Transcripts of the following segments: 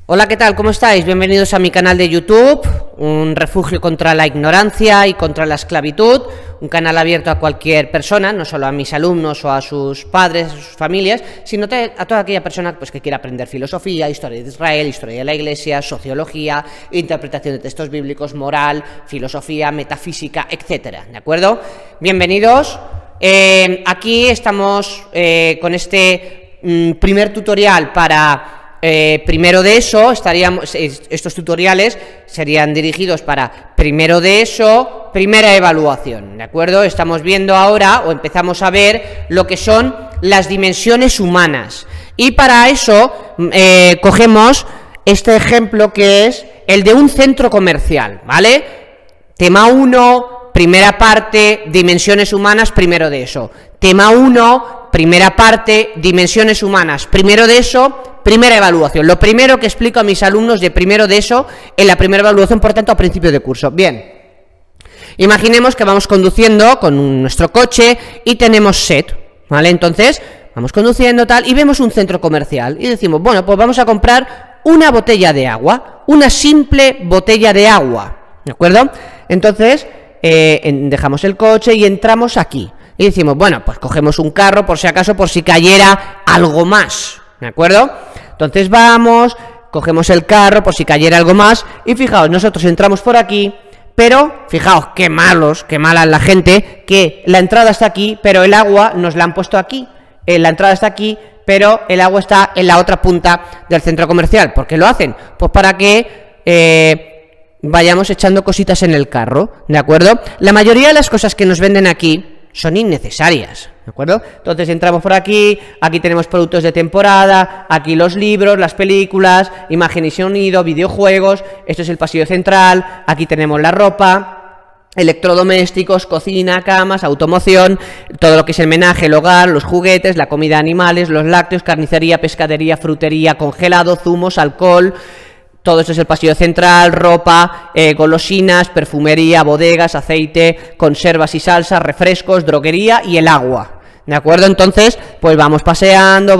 Hola, ¿qué tal? ¿Cómo estáis? Bienvenidos a mi canal de YouTube, un refugio contra la ignorancia y contra la esclavitud, un canal abierto a cualquier persona, no solo a mis alumnos o a sus padres, a sus familias, sino a toda aquella persona que quiera aprender filosofía, historia de Israel, historia de la Iglesia, sociología, interpretación de textos bíblicos, moral, filosofía, metafísica, etcétera, ¿de acuerdo? Bienvenidos. Aquí estamos con este primer tutorial para primero de ESO. Estos tutoriales serían dirigidos para primero de ESO, primera evaluación, ¿de acuerdo? Estamos viendo ahora, o empezamos a ver, lo que son las dimensiones humanas, y para eso cogemos este ejemplo que es el de un centro comercial, ¿vale? Tema 1, primera parte, dimensiones humanas, primero de ESO. Tema 1, primera parte, dimensiones humanas, primero de ESO, primera evaluación. Lo primero que explico a mis alumnos de primero de ESO en la primera evaluación, por tanto, a principio de curso. Bien, imaginemos que vamos conduciendo con nuestro coche y tenemos sed, ¿vale? Entonces, vamos conduciendo tal y vemos un centro comercial y decimos, bueno, pues vamos a comprar una botella de agua, una simple botella de agua, ¿de acuerdo? Entonces, dejamos el coche y entramos aquí. Y decimos, bueno, pues cogemos un carro por si acaso, por si cayera algo más, ¿de acuerdo? Entonces vamos, cogemos el carro por si cayera algo más, y fijaos, nosotros entramos por aquí, pero fijaos qué mala la gente, que la entrada está aquí, pero el agua nos la han puesto aquí, la entrada está aquí, pero el agua está en la otra punta del centro comercial. ¿Por qué lo hacen? Pues para que vayamos echando cositas en el carro, ¿de acuerdo? La mayoría de las cosas que nos venden aquí son innecesarias, ¿de acuerdo? Entonces entramos por aquí, aquí tenemos productos de temporada, aquí los libros, las películas, imagen y sonido, videojuegos, esto es el pasillo central, aquí tenemos la ropa, electrodomésticos, cocina, camas, automoción, todo lo que es el menaje, el hogar, los juguetes, la comida de animales, los lácteos, carnicería, pescadería, frutería, congelado, zumos, alcohol. Todo esto es el pasillo central, ropa, golosinas, perfumería, bodegas, aceite, conservas y salsas, refrescos, droguería y el agua, ¿de acuerdo? Entonces, pues vamos paseando,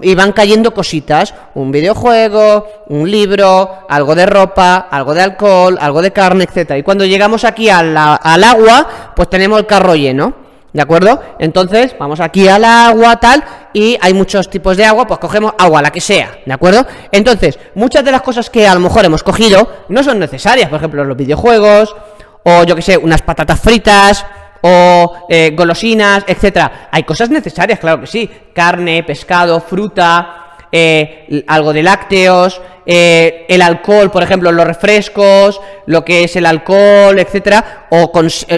y van cayendo cositas, un videojuego, un libro, algo de ropa, algo de alcohol, algo de carne, etcétera. Y cuando llegamos aquí al agua, pues tenemos el carro lleno, ¿de acuerdo? Entonces, vamos aquí al agua, tal, y hay muchos tipos de agua, pues cogemos agua, la que sea, ¿de acuerdo? Entonces, muchas de las cosas que a lo mejor hemos cogido no son necesarias, por ejemplo, los videojuegos, o yo que sé, unas patatas fritas, o golosinas, etcétera. Hay cosas necesarias, claro que sí, carne, pescado, fruta, algo de lácteos, el alcohol, por ejemplo, los refrescos, lo que es el alcohol, etcétera, o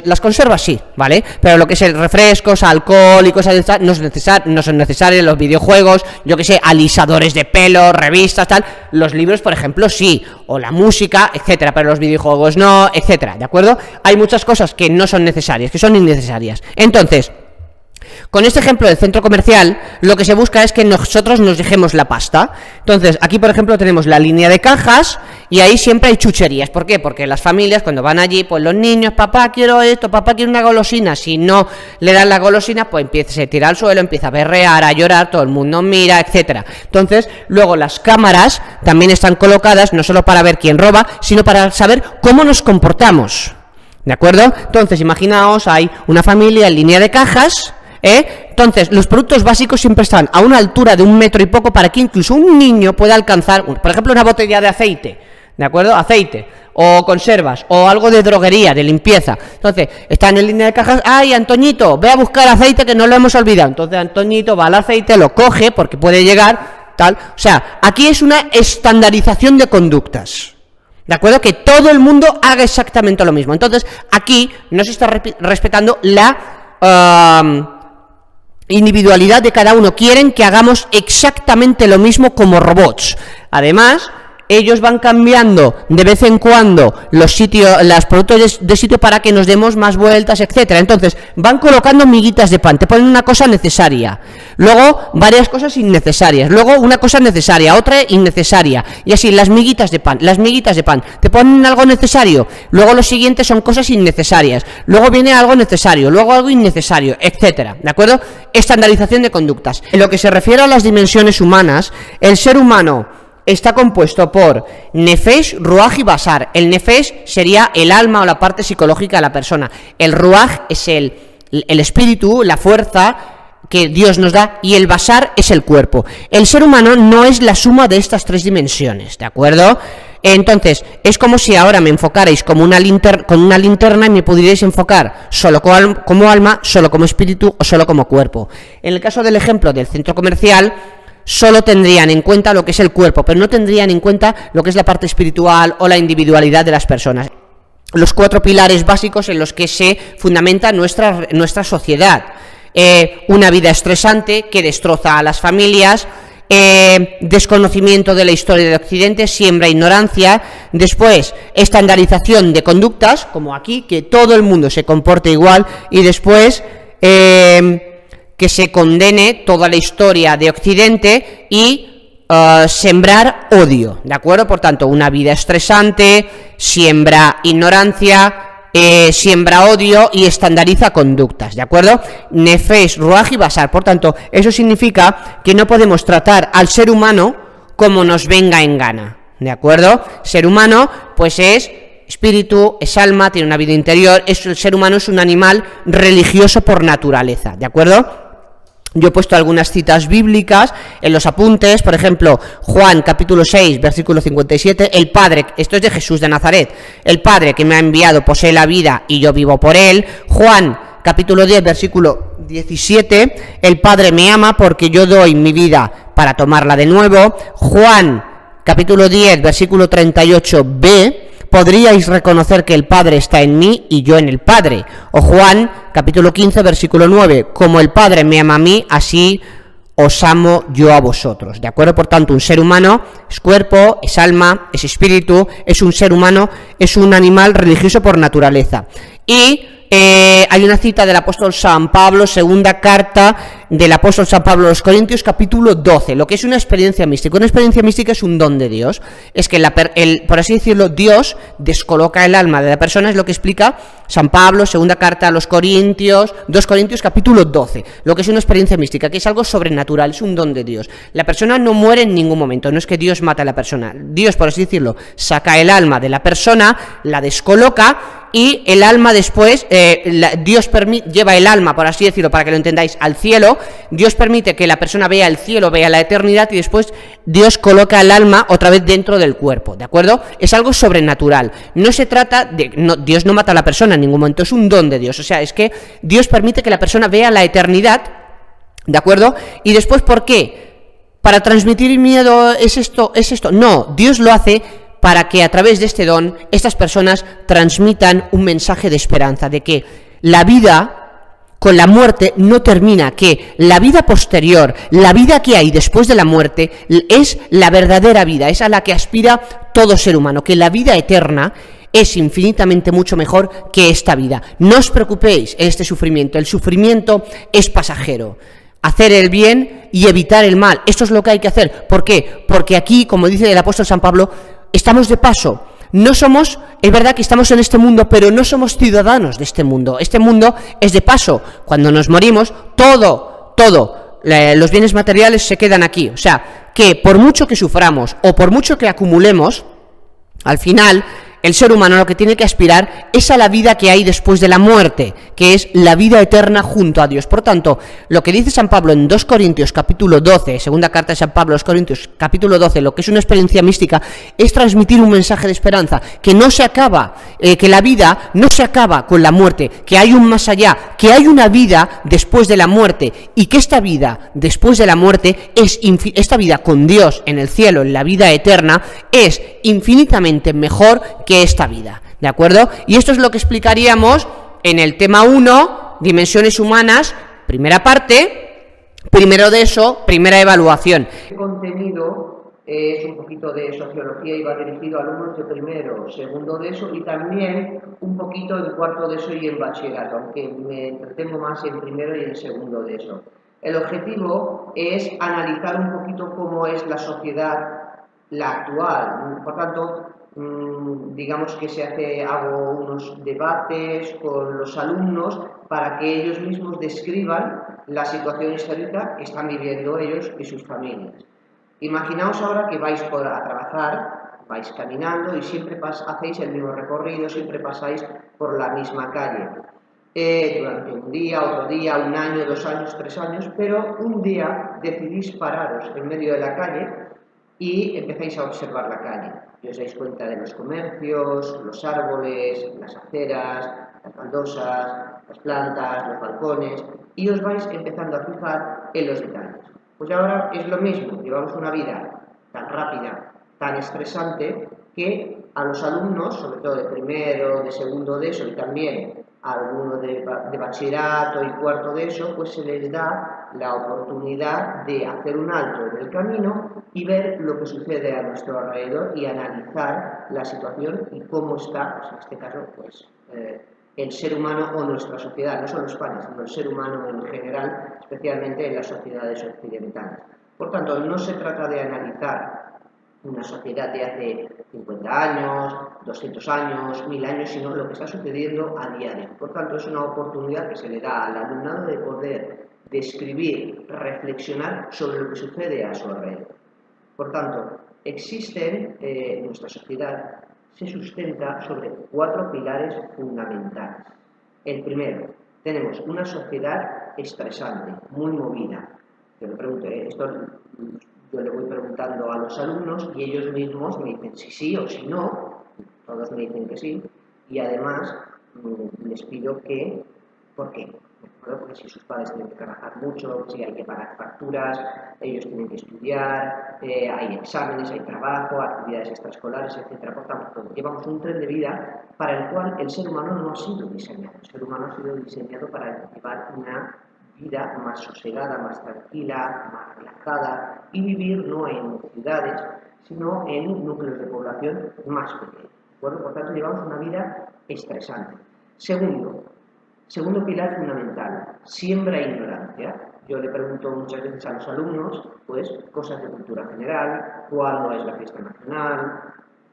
las conservas sí, ¿vale? Pero lo que es el refrescos, alcohol y cosas de estas no son necesarias. Los videojuegos, yo que sé, alisadores de pelo, revistas, tal, los libros, por ejemplo, sí, o la música, etcétera, pero los videojuegos no, etcétera, ¿de acuerdo? Hay muchas cosas que no son necesarias, que son innecesarias. Entonces, con este ejemplo del centro comercial, lo que se busca es que nosotros nos dejemos la pasta. Entonces, aquí, por ejemplo, tenemos la línea de cajas, y ahí siempre hay chucherías. ¿Por qué? Porque las familias, cuando van allí, pues los niños, papá, quiero esto, papá, quiero una golosina. Si no le dan la golosina, pues se tira al suelo, empieza a berrear, a llorar, todo el mundo mira, etcétera. Entonces, luego las cámaras también están colocadas, no solo para ver quién roba, sino para saber cómo nos comportamos, ¿de acuerdo? Entonces, imaginaos, hay una familia en línea de cajas, entonces, los productos básicos siempre están a una altura de 1 metro y poco, para que incluso un niño pueda alcanzar, por ejemplo, una botella de aceite, ¿de acuerdo? Aceite, o conservas, o algo de droguería, de limpieza. Entonces, están en línea de cajas, ¡ay, Antoñito, ve a buscar aceite que no lo hemos olvidado! Entonces, Antoñito va al aceite, lo coge, porque puede llegar, tal. O sea, aquí es una estandarización de conductas, ¿de acuerdo? Que todo el mundo haga exactamente lo mismo. Entonces, aquí no se está respetando la individualidad de cada uno. Quieren que hagamos exactamente lo mismo como robots. Además, ellos van cambiando de vez en cuando los productos de sitio para que nos demos más vueltas, etcétera. Entonces, van colocando miguitas de pan, te ponen una cosa necesaria, luego varias cosas innecesarias, luego una cosa necesaria, otra innecesaria, y así las miguitas de pan, te ponen algo necesario, luego lo siguiente son cosas innecesarias, luego viene algo necesario, luego algo innecesario, etcétera, ¿de acuerdo? Estandarización de conductas. En lo que se refiere a las dimensiones humanas, el ser humano está compuesto por Nefesh, Ruaj y Basar. El Nefesh sería el alma o la parte psicológica de la persona. El Ruaj es el espíritu, la fuerza que Dios nos da, y el Basar es el cuerpo. El ser humano no es la suma de estas tres dimensiones, ¿de acuerdo? Entonces, es como si ahora me enfocarais como con una linterna y me pudierais enfocar solo como alma, solo como espíritu o solo como cuerpo. En el caso del ejemplo del centro comercial, solo tendrían en cuenta lo que es el cuerpo, pero no tendrían en cuenta lo que es la parte espiritual o la individualidad de las personas. Los 4 pilares básicos en los que se fundamenta nuestra sociedad. Una vida estresante que destroza a las familias, desconocimiento de la historia de Occidente, siembra ignorancia, después estandarización de conductas, como aquí, que todo el mundo se comporte igual, y después que se condene toda la historia de Occidente y sembrar odio, ¿de acuerdo? Por tanto, una vida estresante, siembra ignorancia, siembra odio y estandariza conductas, ¿de acuerdo? Nefesh, Ruaj y Basar. Por tanto, eso significa que no podemos tratar al ser humano como nos venga en gana, ¿de acuerdo? Ser humano, pues es espíritu, es alma, tiene una vida interior, el ser humano es un animal religioso por naturaleza, ¿de acuerdo? Yo he puesto algunas citas bíblicas en los apuntes, por ejemplo, Juan capítulo 6, versículo 57, el Padre, esto es de Jesús de Nazaret, el Padre que me ha enviado posee la vida y yo vivo por él. Juan capítulo 10, versículo 17, el Padre me ama porque yo doy mi vida para tomarla de nuevo. Juan capítulo 10, versículo 38b, podríais reconocer que el Padre está en mí y yo en el Padre. O Juan, capítulo 15, versículo 9, como el Padre me ama a mí, así os amo yo a vosotros, ¿de acuerdo? Por tanto, un ser humano es cuerpo, es alma, es espíritu, es un ser humano, es un animal religioso por naturaleza. Y hay una cita del apóstol San Pablo, segunda carta del apóstol San Pablo a los Corintios, capítulo 12, lo que es una experiencia mística. Una experiencia mística es un don de Dios, es que, por así decirlo, Dios descoloca el alma de la persona, es lo que explica San Pablo, segunda carta a los Corintios, 2 Corintios, capítulo 12, lo que es una experiencia mística, que es algo sobrenatural, es un don de Dios. La persona no muere en ningún momento, no es que Dios mata a la persona, Dios, por así decirlo, saca el alma de la persona, la descoloca, y el alma después, Dios lleva el alma, por así decirlo, para que lo entendáis, al cielo. Dios permite que la persona vea el cielo, vea la eternidad, y después Dios coloca el alma otra vez dentro del cuerpo, ¿de acuerdo? Es algo sobrenatural. No se trata de... Dios no mata a la persona en ningún momento, es un don de Dios. O sea, es que Dios permite que la persona vea la eternidad, ¿de acuerdo? Y después, ¿por qué? ¿Para transmitir miedo es esto? No, Dios lo hace para que a través de este don estas personas transmitan un mensaje de esperanza, de que la vida con la muerte no termina, que la vida posterior, la vida que hay después de la muerte, es la verdadera vida, es a la que aspira todo ser humano, que la vida eterna es infinitamente mucho mejor que esta vida. No os preocupéis en este sufrimiento, el sufrimiento es pasajero. Hacer el bien y evitar el mal, esto es lo que hay que hacer. ¿Por qué? Porque aquí, como dice el apóstol San Pablo, estamos de paso, no somos, es verdad que estamos en este mundo, pero no somos ciudadanos de este mundo es de paso. Cuando nos morimos, todo, los bienes materiales se quedan aquí, o sea, que por mucho que suframos o por mucho que acumulemos, al final el ser humano lo que tiene que aspirar es a la vida que hay después de la muerte, que es la vida eterna junto a Dios. Por tanto, lo que dice San Pablo en 2 Corintios capítulo 12, segunda carta de San Pablo a los Corintios capítulo 12, lo que es una experiencia mística, es transmitir un mensaje de esperanza, que no se acaba, que la vida no se acaba con la muerte, que hay un más allá, que hay una vida después de la muerte, y que esta vida después de la muerte, esta vida con Dios en el cielo, en la vida eterna, es infinitamente mejor que esta vida, ¿de acuerdo? Y esto es lo que explicaríamos en el tema 1, dimensiones humanas, primera parte. Primero de eso, primera evaluación. El contenido es un poquito de sociología y va dirigido a alumnos de primero, segundo de eso, y también un poquito en cuarto de eso y en bachillerato, aunque me entretengo más en primero y en segundo de eso. El objetivo es analizar un poquito cómo es la sociedad, la actual. Por tanto, digamos que hago unos debates con los alumnos para que ellos mismos describan la situación histórica que están viviendo ellos y sus familias. Imaginaos ahora que vais a trabajar, vais caminando y siempre hacéis el mismo recorrido, siempre pasáis por la misma calle. Durante un día, otro día, un año, 2 años, 3 años, pero un día decidís pararos en medio de la calle y empezáis a observar la calle. Y os dais cuenta de los comercios, los árboles, las aceras, las baldosas, las plantas, los balcones, y os vais empezando a fijar en los detalles. Pues ahora es lo mismo, llevamos una vida tan rápida, tan estresante, que a los alumnos, sobre todo de primero, de segundo de eso y también a algunos de bachillerato y cuarto de eso, pues se les da la oportunidad de hacer un alto en el camino y ver lo que sucede a nuestro alrededor y analizar la situación y cómo está, pues en este caso, pues el ser humano o nuestra sociedad, no solo España, sino el ser humano en general, especialmente en las sociedades occidentales. Por tanto, no se trata de analizar una sociedad de hace 50 años, 200 años, 1000 años, sino lo que está sucediendo a día de hoy. Por tanto, es una oportunidad que se le da al alumnado de poder describir, reflexionar sobre lo que sucede a su alrededor. Por tanto, nuestra sociedad se sustenta sobre 4 pilares fundamentales. El primero, tenemos una sociedad estresante, muy movida. Yo le pregunto, yo le voy preguntando a los alumnos y ellos mismos me dicen si sí o si no, todos me dicen que sí, y además les pido que, ¿por qué? Porque si sus padres tienen que trabajar mucho, si hay que pagar facturas, ellos tienen que estudiar, hay exámenes, hay trabajo, actividades extraescolares, etc. Por tanto, llevamos un tren de vida para el cual el ser humano no ha sido diseñado. El ser humano ha sido diseñado para llevar una vida más sosegada, más tranquila, más relajada y vivir no en ciudades, sino en núcleos de población más pequeños. Por tanto, llevamos una vida estresante. Segundo pilar fundamental, siembra ignorancia. Yo le pregunto muchas veces a los alumnos, pues, cosas de cultura general, cuándo es la fiesta nacional,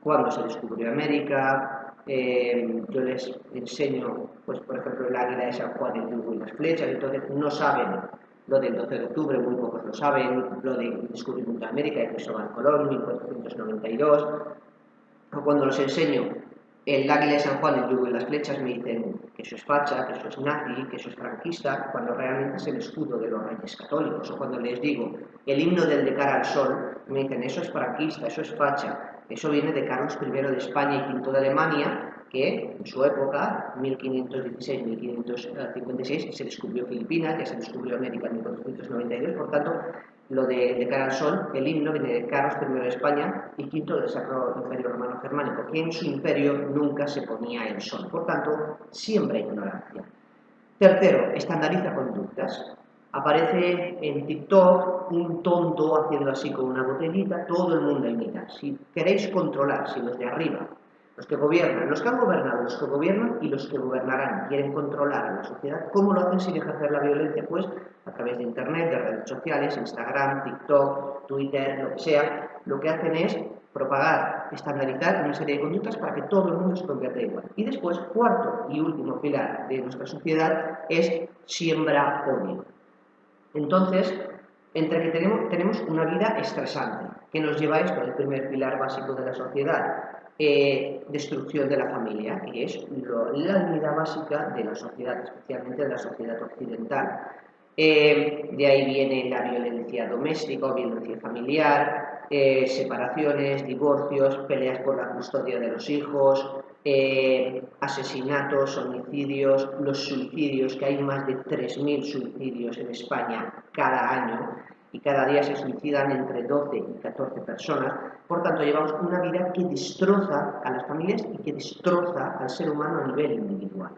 cuándo se descubrió América. Yo les enseño, pues, por ejemplo, el águila de San Juan, el yugo y las flechas, entonces no saben lo del 12 de octubre, muy pocos lo saben, lo del descubrimiento de América de Cristóbal Colón, 1492, o cuando los enseño el águila de San Juan, el yugo y las flechas, me dicen que eso es facha, que eso es nazi, que eso es franquista, cuando realmente es el escudo de los reyes católicos. O cuando les digo el himno del De cara al sol, me dicen eso es franquista, eso es facha, eso viene de Carlos I de España y V de Alemania, que en su época, 1516-1556, se descubrió Filipinas, ya se descubrió América en 1492, por tanto, lo de cara al sol, el himno viene de Carlos I de España y V del Sacro Imperio Romano Germánico, que en su imperio nunca se ponía el sol. Por tanto, siembra ignorancia. Tercero, estandariza conductas. Aparece en TikTok un tonto haciendo así con una botellita, todo el mundo imita. Si queréis controlar, si los de arriba, los que gobiernan, los que han gobernado, los que gobiernan y los que gobernarán quieren controlar a la sociedad, ¿cómo lo hacen sin ejercer la violencia? Pues a través de internet, de redes sociales, Instagram, TikTok, Twitter, lo que sea, lo que hacen es propagar, estandarizar una serie de conductas para que todo el mundo se convierta igual. Y después, cuarto y último pilar de nuestra sociedad es siembra odio. Entonces, entre que tenemos una vida estresante, que nos lleva a esto, el primer pilar básico de la sociedad, destrucción de la familia, que es la unidad básica de la sociedad, especialmente de la sociedad occidental. De ahí viene la violencia doméstica o violencia familiar, separaciones, divorcios, peleas por la custodia de los hijos, asesinatos, homicidios, los suicidios, que hay más de 3000 suicidios en España cada año y cada día se suicidan entre 12 y 14 personas. Por tanto, llevamos una vida que destroza a las familias y que destroza al ser humano a nivel individual.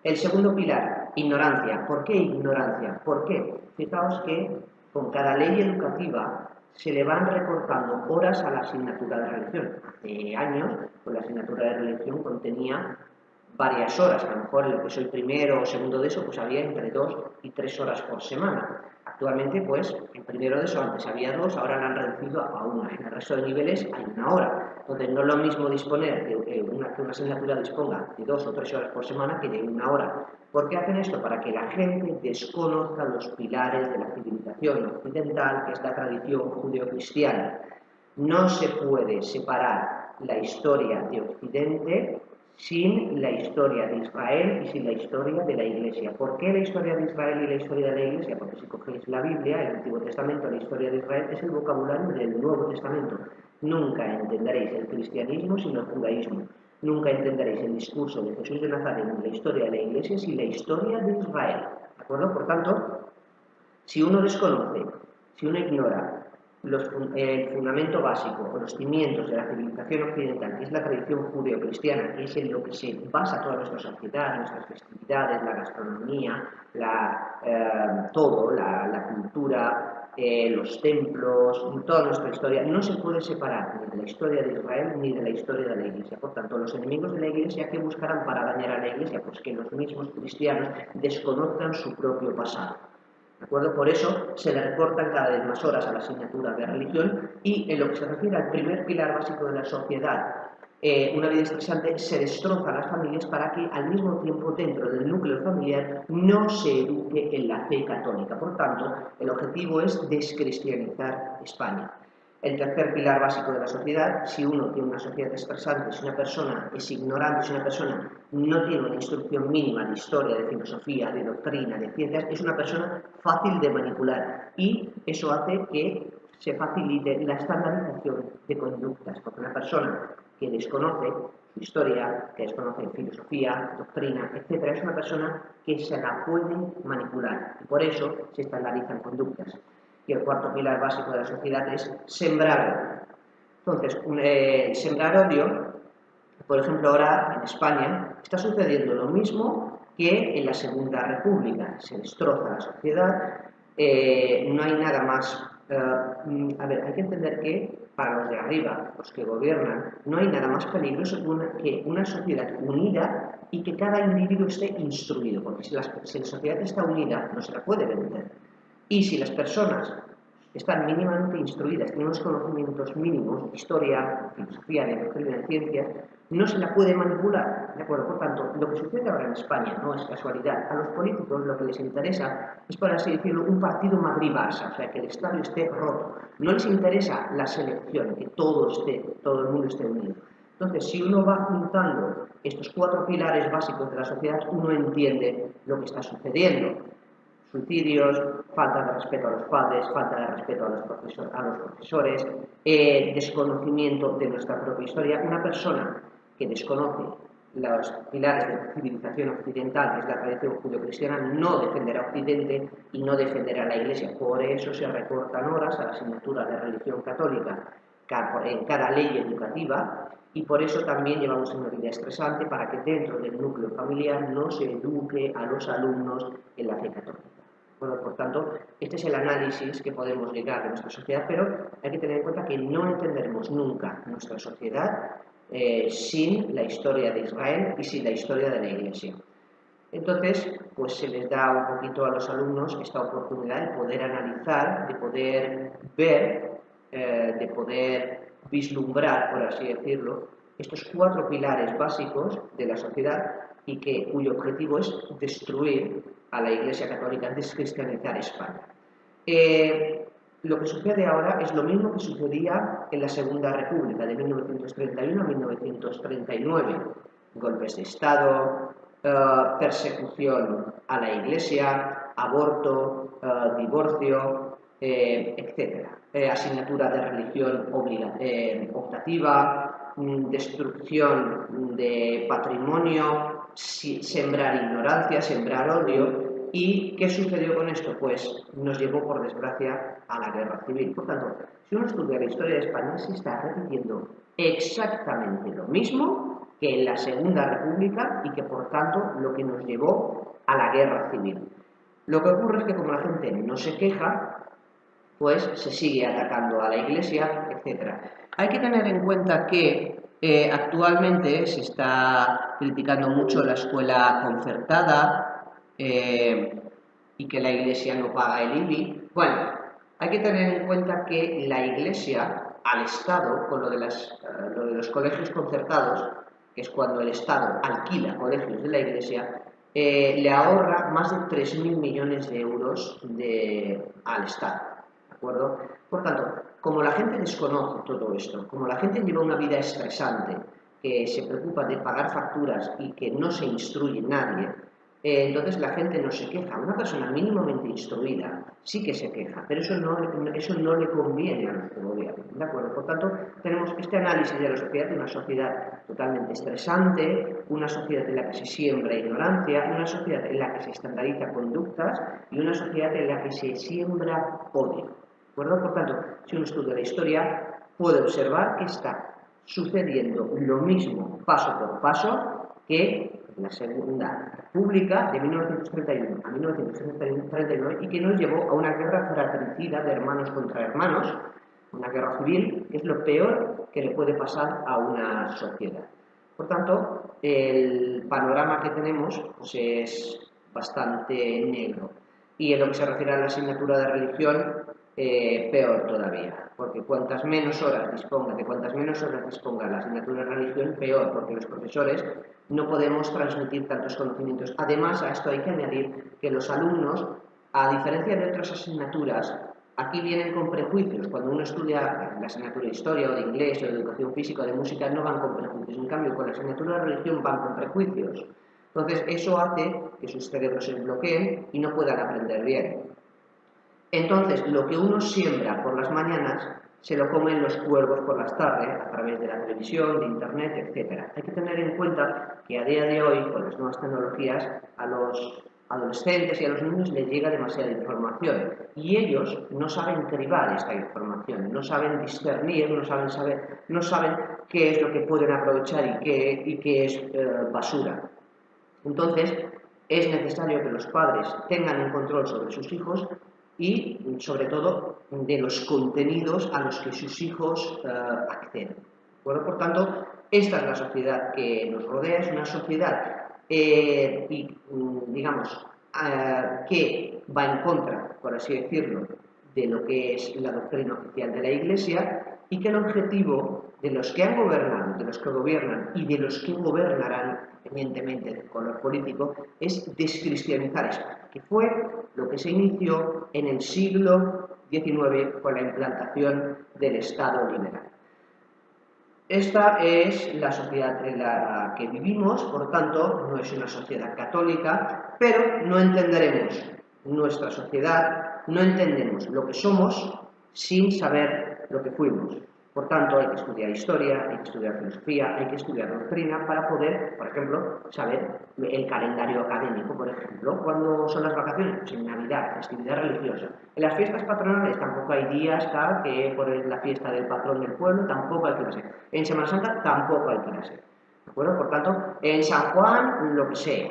El segundo pilar, ignorancia. ¿Por qué ignorancia? ¿Por qué? Fijaos que con cada ley educativa se le van recortando horas a la asignatura de religión. Hace años, pues la asignatura de religión contenía varias horas. A lo mejor en lo que soy primero o segundo de eso, pues había entre 2 y 3 horas por semana. Actualmente, pues, en primero de eso antes había 2, ahora la han reducido a 1. En el resto de niveles hay 1 hora. Entonces, no es lo mismo disponer de que una asignatura disponga de 2 o 3 horas por semana que de 1 hora. ¿Por qué hacen esto? Para que la gente desconozca los pilares de la civilización occidental, que es la tradición judeocristiana. No se puede separar la historia de Occidente sin la historia de Israel y sin la historia de la Iglesia. ¿Por qué la historia de Israel y la historia de la Iglesia? Porque si cogéis la Biblia, el Antiguo Testamento, la historia de Israel es el vocabulario del Nuevo Testamento. Nunca entenderéis el cristianismo sin el judaísmo. Nunca entenderéis el discurso de Jesús de Nazaret ni la historia de la Iglesia sin la historia de Israel. ¿De acuerdo? Por tanto, si uno desconoce, si uno ignora el fundamento básico o los cimientos de la civilización occidental, que es la tradición judeocristiana, que es en lo que se basa toda nuestra sociedad, nuestras festividades, la gastronomía, todo, la cultura, los templos, toda nuestra historia, no se puede separar ni de la historia de Israel ni de la historia de la Iglesia. Por tanto, los enemigos de la Iglesia, ¿qué buscarán para dañar a la Iglesia? Pues que los mismos cristianos desconozcan su propio pasado. ¿De acuerdo? Por eso se le recortan cada vez más horas a la asignatura de religión y en lo que se refiere al primer pilar básico de la sociedad, una vida estresante, se destroza a las familias para que al mismo tiempo dentro del núcleo familiar no se eduque en la fe católica. Por tanto, el objetivo es descristianizar España. El tercer pilar básico de la sociedad, si uno tiene una sociedad estresante, si una persona es ignorante, si una persona no tiene una instrucción mínima de historia, de filosofía, de doctrina, de ciencias, es una persona fácil de manipular y eso hace que se facilite la estandarización de conductas, porque una persona que desconoce su historia, que desconoce filosofía, doctrina, etc., es una persona que se la puede manipular y por eso se estandarizan conductas. Y el cuarto pilar básico de la sociedad es sembrar odio. Entonces, sembrar odio, por ejemplo, ahora en España está sucediendo lo mismo que en la Segunda República. Se destroza la sociedad, no hay nada más. A ver, hay que entender que para los de arriba, los que gobiernan, no hay nada más peligroso que una sociedad unida y que cada individuo esté instruido, porque si la sociedad está unida no se la puede vender. Y si las personas están mínimamente instruidas, tienen unos conocimientos mínimos de historia, de filosofía, de doctrina, de ciencias, no se la puede manipular, ¿de acuerdo? Por tanto, lo que sucede ahora en España no es casualidad. A los políticos lo que les interesa es, por así decirlo, un partido Madrid-Barça, o sea, que el estadio esté roto. No les interesa la selección, que todo el mundo esté unido. Entonces, si uno va juntando estos 4 pilares básicos de la sociedad, uno entiende lo que está sucediendo. Suicidios, falta de respeto a los padres, falta de respeto a los profesores, desconocimiento de nuestra propia historia. Una persona que desconoce los pilares de la civilización occidental, que es la tradición judeocristiana, no defenderá a Occidente y no defenderá a la Iglesia. Por eso se recortan horas a la asignatura de religión católica en cada ley educativa y por eso también llevamos una vida estresante para que dentro del núcleo familiar no se eduque a los alumnos en la fe católica. Bueno, por tanto, este es el análisis que podemos llegar de nuestra sociedad, pero hay que tener en cuenta que no entenderemos nunca nuestra sociedad sin la historia de Israel y sin la historia de la Iglesia. Entonces, pues se les da un poquito a los alumnos esta oportunidad de poder analizar, de poder ver, de poder vislumbrar, por así decirlo, estos 4 pilares básicos de la sociedad y cuyo objetivo es destruir a la Iglesia Católica, descristianizar España. Lo que sucede ahora es lo mismo que sucedía en la Segunda República, de 1931 a 1939. Golpes de Estado, persecución a la Iglesia, aborto, divorcio, etc. Asignatura de religión optativa, destrucción de patrimonio, sembrar ignorancia, sembrar odio. ¿Y qué sucedió con esto? Pues nos llevó, por desgracia, a la guerra civil. Por tanto, si uno estudia la historia de España, se está repitiendo exactamente lo mismo que en la Segunda República y que, por tanto, lo que nos llevó a la guerra civil. Lo que ocurre es que como la gente no se queja, pues se sigue atacando a la Iglesia, etc. Hay que tener en cuenta que actualmente se está criticando mucho la escuela concertada, y que la Iglesia no paga el IBI. Bueno, hay que tener en cuenta que la Iglesia al Estado, con lo de los colegios concertados, que es cuando el Estado alquila colegios de la Iglesia, le ahorra más de 3.000 millones de euros al Estado. ¿De acuerdo? Por tanto, como la gente desconoce todo esto, como la gente lleva una vida estresante, que se preocupa de pagar facturas y que no se instruye nadie, entonces la gente no se queja. Una persona mínimamente instruida sí que se queja, pero eso no le conviene a nuestro gobierno, ¿de acuerdo? Por tanto, tenemos este análisis de la sociedad, de una sociedad totalmente estresante, una sociedad en la que se siembra ignorancia, una sociedad en la que se estandariza conductas y una sociedad en la que se siembra odio, ¿de acuerdo? Por tanto, si uno estudia la historia, puede observar que está sucediendo lo mismo paso por paso que la Segunda República de 1931 a 1939 y que nos llevó a una guerra fratricida de hermanos contra hermanos, una guerra civil, que es lo peor que le puede pasar a una sociedad. Por tanto, el panorama que tenemos pues, es bastante negro. Y en lo que se refiere a la asignatura de religión, peor todavía, porque cuantas menos horas disponga la asignatura de religión, peor, porque los profesores no podemos transmitir tantos conocimientos. Además, a esto hay que añadir que los alumnos, a diferencia de otras asignaturas, aquí vienen con prejuicios. Cuando uno estudia la asignatura de historia o de inglés o de educación física o de música, no van con prejuicios. En cambio, con la asignatura de religión van con prejuicios. Entonces, eso hace que sus cerebros se bloqueen y no puedan aprender bien. Entonces, lo que uno siembra por las mañanas se lo comen los cuervos por las tardes a través de la televisión, de internet, etc. Hay que tener en cuenta que a día de hoy, con las nuevas tecnologías, a los adolescentes y a los niños les llega demasiada información y ellos no saben cribar esta información, no saben discernir, no saben qué es lo que pueden aprovechar y qué es basura. Entonces, es necesario que los padres tengan un control sobre sus hijos y, sobre todo, de los contenidos a los que sus hijos acceden. Bueno, por tanto, esta es la sociedad que nos rodea, es una sociedad, digamos, que va en contra, por así decirlo, de lo que es la doctrina oficial de la Iglesia y que el objetivo de los que han gobernado, de los que gobiernan y de los que gobernarán, independientemente del color político, es descristianizar España, que fue lo que se inició en el siglo XIX con la implantación del Estado liberal. Esta es la sociedad en la que vivimos, por tanto, no es una sociedad católica, pero no entenderemos nuestra sociedad, no entendemos lo que somos sin saber lo que fuimos. Por tanto, hay que estudiar historia, hay que estudiar filosofía, hay que estudiar doctrina para poder, por ejemplo, saber el calendario académico, por ejemplo, cuándo son las vacaciones, pues en Navidad, festividad religiosa. En las fiestas patronales tampoco hay días tal que por la fiesta del patrón del pueblo tampoco hay clase. En Semana Santa tampoco hay clase. ¿De acuerdo? Por tanto, en San Juan, lo que sea.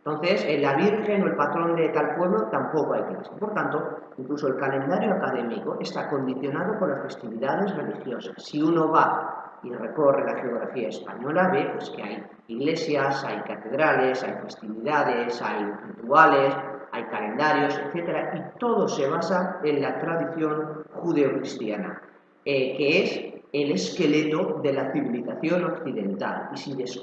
Entonces, en la Virgen o el patrón de tal pueblo tampoco hay clase. Por tanto, incluso el calendario académico está condicionado por las festividades religiosas. Si uno va y recorre la geografía española, ve pues, que hay iglesias, hay catedrales, hay festividades, hay rituales, hay calendarios, etc. Y todo se basa en la tradición judeocristiana, que es el esqueleto de la civilización occidental.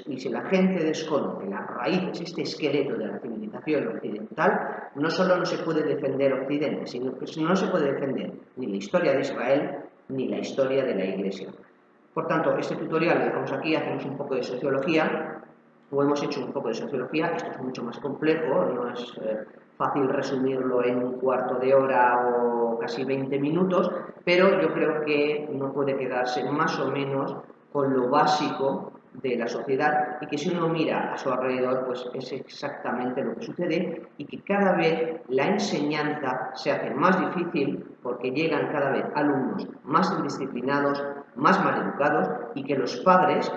Y si la gente desconoce las raíces, este esqueleto de la civilización occidental, no solo no se puede defender Occidente, sino que no se puede defender ni la historia de Israel ni la historia de la Iglesia. Por tanto, este tutorial lo dejamos aquí, hacemos un poco de sociología, o hemos hecho un poco de sociología. Esto es mucho más complejo, no es fácil resumirlo en un cuarto de hora o casi 20 minutos, pero yo creo que uno puede quedarse más o menos con lo básico de la sociedad y que si uno mira a su alrededor, pues es exactamente lo que sucede y que cada vez la enseñanza se hace más difícil porque llegan cada vez alumnos más indisciplinados, más maleducados y que los padres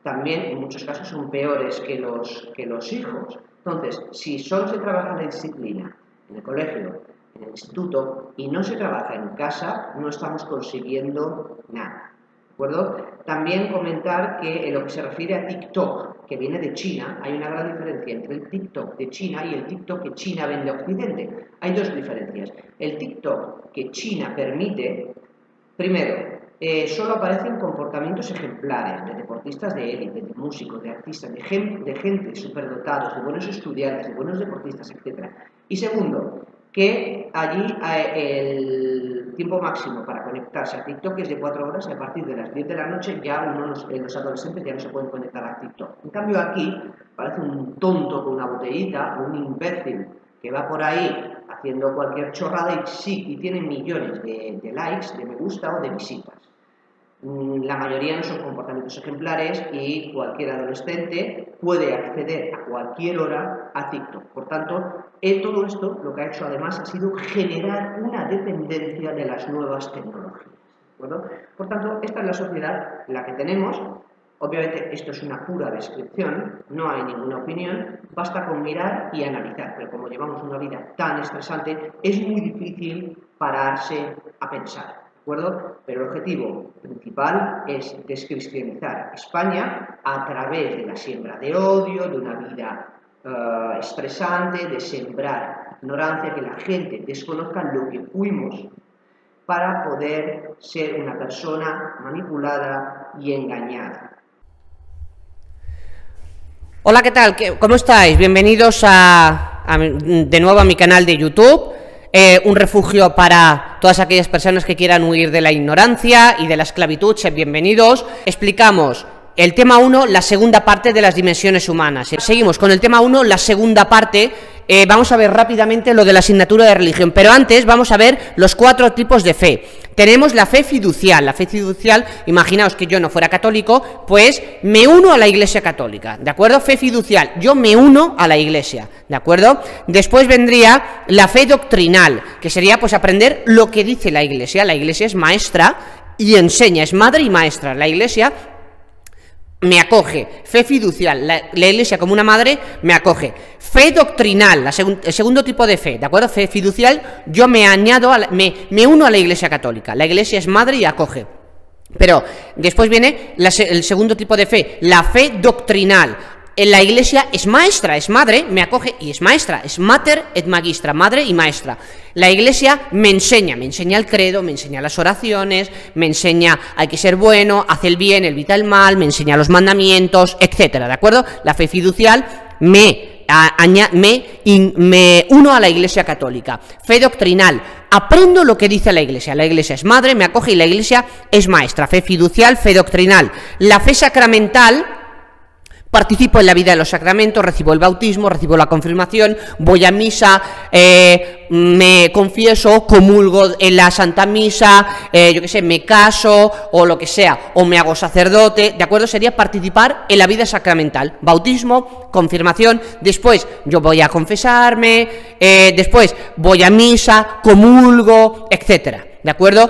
también en muchos casos son peores que los hijos. Entonces, si solo se trabaja la disciplina en el colegio, en el instituto, y no se trabaja en casa, no estamos consiguiendo nada. ¿De acuerdo? También comentar que en lo que se refiere a TikTok, que viene de China, hay una gran diferencia entre el TikTok de China y el TikTok que China vende a Occidente. Hay dos diferencias. El TikTok que China permite, primero, solo aparecen comportamientos ejemplares de deportistas de élite, de músicos, de artistas, de gente superdotados, de buenos estudiantes, de buenos deportistas, etc. Y segundo, que allí el tiempo máximo para conectarse a TikTok es de 4 horas y a partir de las 10 de la noche ya los adolescentes ya no se pueden conectar a TikTok. En cambio aquí parece un tonto con una botellita, un imbécil que va por ahí haciendo cualquier chorrada y sí, y tiene millones de likes, de me gusta o de visitas. La mayoría no son comportamientos ejemplares y cualquier adolescente puede acceder a cualquier hora a TikTok. Por tanto, todo esto lo que ha hecho además ha sido generar una dependencia de las nuevas tecnologías. ¿De acuerdo? Por tanto, esta es la sociedad la que tenemos. Obviamente esto es una pura descripción, no hay ninguna opinión, basta con mirar y analizar, pero como llevamos una vida tan estresante, es muy difícil pararse a pensar. ¿De acuerdo? Pero el objetivo principal es descristianizar España a través de la siembra de odio, de una vida estresante, de sembrar ignorancia, que la gente desconozca lo que fuimos para poder ser una persona manipulada y engañada. Hola, ¿qué tal? ¿Cómo estáis? Bienvenidos de nuevo a mi canal de YouTube. Un refugio para todas aquellas personas que quieran huir de la ignorancia y de la esclavitud. Sed bienvenidos. Explicamos el tema 1, la segunda parte de las dimensiones humanas. Seguimos con el tema 1, la segunda parte. Vamos a ver rápidamente lo de la asignatura de religión, pero antes vamos a ver los 4 tipos de fe. Tenemos la fe fiducial. La fe fiducial, imaginaos que yo no fuera católico, pues me uno a la Iglesia católica, ¿de acuerdo? Fe fiducial, yo me uno a la Iglesia, ¿de acuerdo? Después vendría la fe doctrinal, que sería pues aprender lo que dice la Iglesia. La Iglesia es maestra y enseña, es madre y maestra. La Iglesia me acoge. Fe fiducial, la Iglesia como una madre me acoge. Fe doctrinal, el segundo tipo de fe, ¿de acuerdo? Fe fiducial, yo me añado, me uno a la Iglesia católica. La Iglesia es madre y acoge. Pero después viene el segundo tipo de fe, la fe doctrinal. La Iglesia es maestra, es madre, me acoge y es maestra, es mater et magistra, madre y maestra. La Iglesia me enseña el credo, me enseña las oraciones, me enseña hay que ser bueno, hace el bien, evita el mal, me enseña los mandamientos, etcétera, ¿de acuerdo? La fe fiducial me uno a la Iglesia católica. Fe doctrinal, aprendo lo que dice la Iglesia es madre, me acoge y la Iglesia es maestra. Fe fiducial, fe doctrinal. La fe sacramental, participo en la vida de los sacramentos, recibo el bautismo, recibo la confirmación, voy a misa, me confieso, comulgo en la Santa Misa, yo qué sé, me caso o lo que sea, o me hago sacerdote, ¿de acuerdo? Sería participar en la vida sacramental, bautismo, confirmación, después yo voy a confesarme, después voy a misa, comulgo, etcétera. ¿De acuerdo?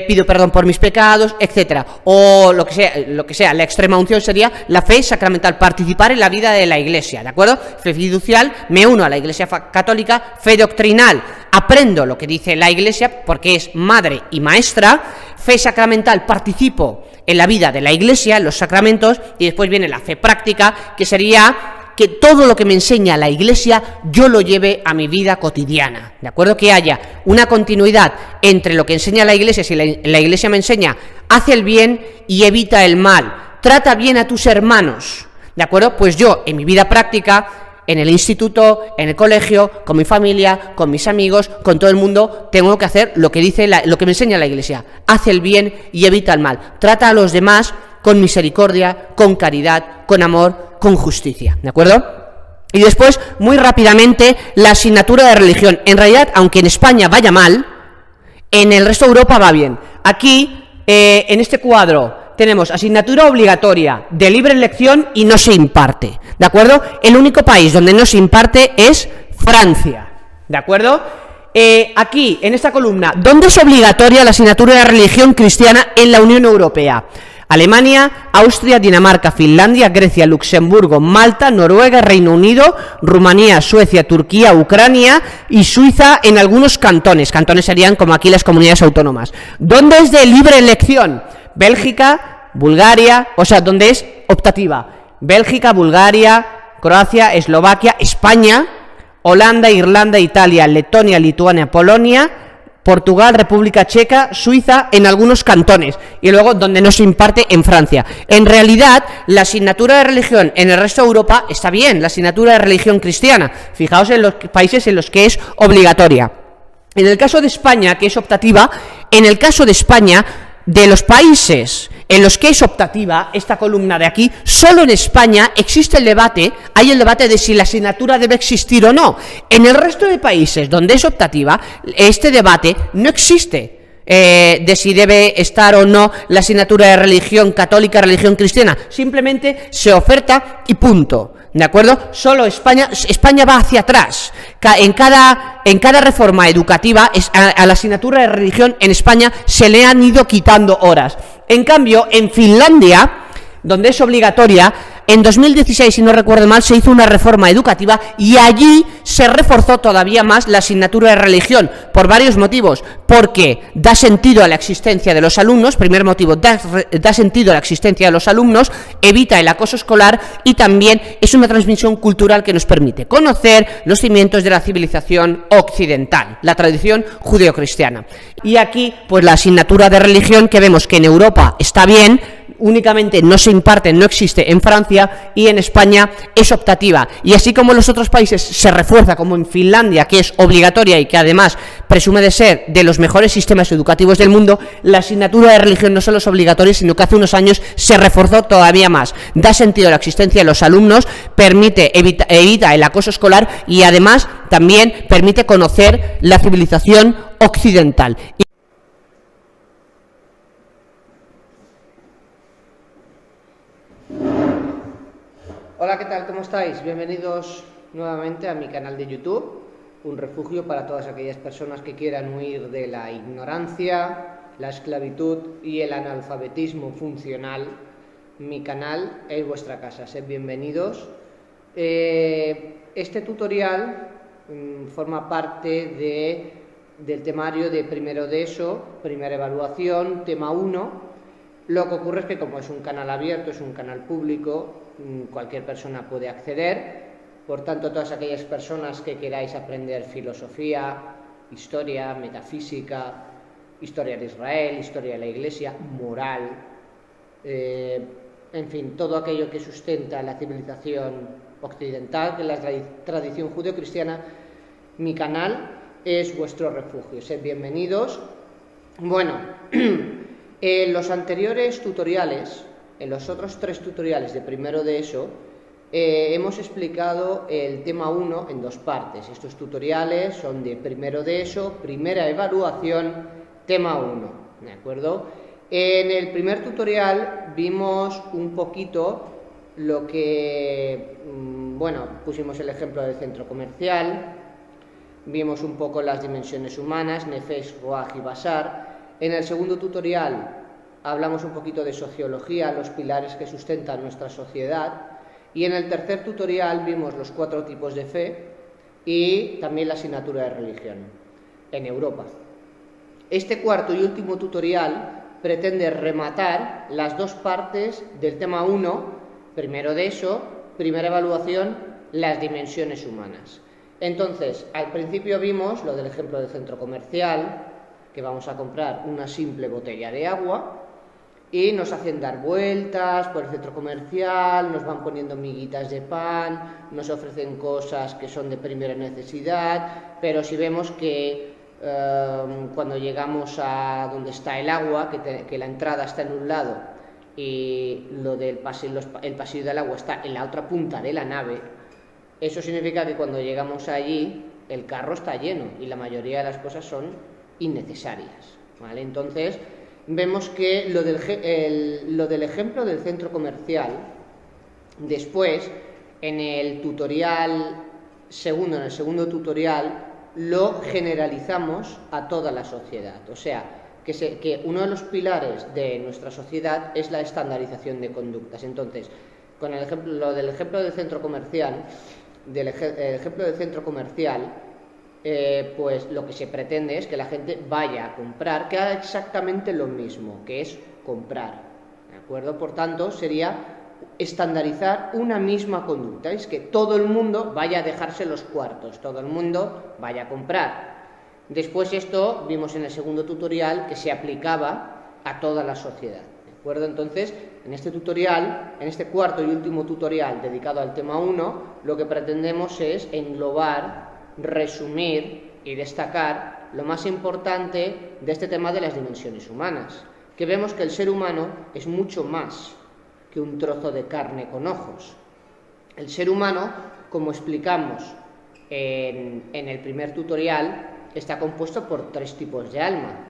Pido perdón por mis pecados, etcétera. O lo que sea, la extrema unción sería la fe sacramental, participar en la vida de la Iglesia, ¿de acuerdo? Fe fiducial, me uno a la Iglesia católica. Fe doctrinal, aprendo lo que dice la Iglesia porque es madre y maestra. Fe sacramental, participo en la vida de la Iglesia, en los sacramentos. Y después viene la fe práctica, que sería que todo lo que me enseña la Iglesia yo lo lleve a mi vida cotidiana, ¿de acuerdo? Que haya una continuidad entre lo que enseña la Iglesia, si la Iglesia me enseña, hace el bien y evita el mal, trata bien a tus hermanos, ¿de acuerdo? Pues yo, en mi vida práctica, en el instituto, en el colegio, con mi familia, con mis amigos, con todo el mundo, tengo que hacer lo que dice lo que me enseña la Iglesia, hace el bien y evita el mal, trata a los demás con misericordia, con caridad, con amor, con justicia, ¿de acuerdo? Y después, muy rápidamente, la asignatura de religión. En realidad, aunque en España vaya mal, en el resto de Europa va bien. Aquí, en este cuadro, tenemos asignatura obligatoria de libre elección y no se imparte, ¿de acuerdo? El único país donde no se imparte es Francia, ¿de acuerdo? Aquí, en esta columna, ¿dónde es obligatoria la asignatura de religión cristiana en la Unión Europea? Alemania, Austria, Dinamarca, Finlandia, Grecia, Luxemburgo, Malta, Noruega, Reino Unido, Rumanía, Suecia, Turquía, Ucrania y Suiza en algunos cantones. Cantones serían como aquí las comunidades autónomas. ¿Dónde es de libre elección? Bélgica, Bulgaria, o sea, donde es optativa. Bélgica, Bulgaria, Croacia, Eslovaquia, España, Holanda, Irlanda, Italia, Letonia, Lituania, Polonia, Portugal, República Checa, Suiza, en algunos cantones, y luego donde no se imparte en Francia. En realidad, la asignatura de religión en el resto de Europa está bien, la asignatura de religión cristiana. Fijaos en los países en los que es obligatoria. En el caso de España, que es optativa, en el caso de España, de los países en los que es optativa, esta columna de aquí, solo en España existe el debate, hay el debate de si la asignatura debe existir o no. En el resto de países donde es optativa, este debate no existe. De si debe estar o no la asignatura de religión católica, religión cristiana, simplemente se oferta y punto, ¿de acuerdo? Solo España va hacia atrás. En cada reforma educativa a la asignatura de religión en España se le han ido quitando horas. En cambio, en Finlandia, donde es obligatoria, en 2016, si no recuerdo mal, se hizo una reforma educativa y allí se reforzó todavía más la asignatura de religión, por varios motivos. Porque da sentido a la existencia de los alumnos, primer motivo, da sentido a la existencia de los alumnos, evita el acoso escolar y también es una transmisión cultural que nos permite conocer los cimientos de la civilización occidental, la tradición judeocristiana. Y aquí, pues la asignatura de religión, que vemos que en Europa está bien, únicamente no se imparte, no existe en Francia, y en España es optativa. Y así como en los otros países se refuerza, como en Finlandia, que es obligatoria y que además presume de ser de los mejores sistemas educativos del mundo, la asignatura de religión no solo es obligatoria, sino que hace unos años se reforzó todavía más. Da sentido a la existencia de los alumnos, evita el acoso escolar y además también permite conocer la civilización occidental. Hola, ¿qué tal? ¿Cómo estáis? Bienvenidos nuevamente a mi canal de YouTube, un refugio para todas aquellas personas que quieran huir de la ignorancia, la esclavitud y el analfabetismo funcional. Mi canal es vuestra casa, sed bienvenidos. Este tutorial forma parte del temario de primero de ESO, primera evaluación, tema 1. Lo que ocurre es que como es un canal abierto, es un canal público, cualquier persona puede acceder. Por tanto, todas aquellas personas que queráis aprender filosofía, historia, metafísica, historia de Israel, historia de la Iglesia, moral, en fin, todo aquello que sustenta la civilización occidental, que es la tradición judeocristiana, mi canal es vuestro refugio. Sed bienvenidos. Bueno, en los anteriores tutoriales, en los otros 3 tutoriales de primero de ESO, hemos explicado el tema 1 en 2 partes. Estos tutoriales son de primero de ESO, primera evaluación, tema 1, ¿de acuerdo? En el primer tutorial vimos un poquito lo que, pusimos el ejemplo del centro comercial, vimos un poco las dimensiones humanas, Nefesh, Ruach y Basar. En el segundo tutorial hablamos un poquito de sociología, los pilares que sustentan nuestra sociedad, y en el tercer tutorial vimos los 4 tipos de fe y también la asignatura de religión en Europa. Este cuarto y último tutorial pretende rematar las 2 partes del tema 1, primero de ESO, primera evaluación, las dimensiones humanas. Entonces, al principio vimos lo del ejemplo del centro comercial, que vamos a comprar una simple botella de agua y nos hacen dar vueltas por el centro comercial, nos van poniendo miguitas de pan, nos ofrecen cosas que son de primera necesidad, pero si vemos que cuando llegamos a donde está el agua, que la entrada está en un lado y el pasillo del agua está en la otra punta de la nave, eso significa que cuando llegamos allí el carro está lleno y la mayoría de las cosas son innecesarias, ¿vale? Entonces vemos que lo del ejemplo del centro comercial, después en el segundo tutorial lo generalizamos a toda la sociedad, o sea que uno de los pilares de nuestra sociedad es la estandarización de conductas. Entonces, con el ejemplo del centro comercial, pues lo que se pretende es que la gente vaya a comprar, que haga exactamente lo mismo, que es comprar, ¿de acuerdo? Por tanto, sería estandarizar una misma conducta, es que todo el mundo vaya a dejarse los cuartos, todo el mundo vaya a comprar. Después esto vimos en el segundo tutorial que se aplicaba a toda la sociedad, ¿de acuerdo? Entonces, en este tutorial, en este cuarto y último tutorial dedicado al tema 1, lo que pretendemos es englobar, resumir y destacar lo más importante de este tema de las dimensiones humanas, que vemos que el ser humano es mucho más que un trozo de carne con ojos. El ser humano, como explicamos en el primer tutorial, está compuesto por 3 tipos de alma.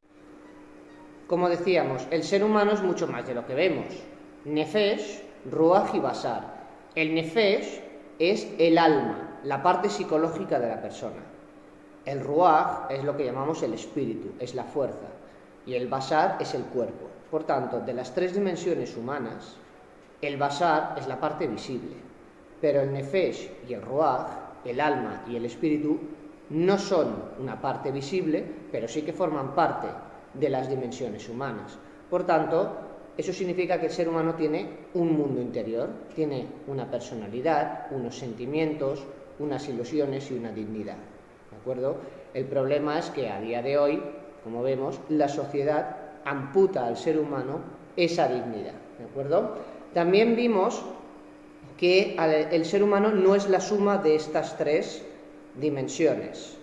Como decíamos, el ser humano es mucho más de lo que vemos: nefesh, ruaj y basar. El nefesh es el alma, la parte psicológica de la persona. El ruaj es lo que llamamos el espíritu, es la fuerza, y el basar es el cuerpo. Por tanto, de las 3 dimensiones humanas, el basar es la parte visible, pero el nefesh y el ruaj, el alma y el espíritu, no son una parte visible, pero sí que forman parte de las dimensiones humanas. Por tanto, eso significa que el ser humano tiene un mundo interior, tiene una personalidad, unos sentimientos, unas ilusiones y una dignidad, ¿de acuerdo? El problema es que a día de hoy, como vemos, la sociedad amputa al ser humano esa dignidad, ¿de acuerdo? También vimos que el ser humano no es la suma de estas 3 dimensiones.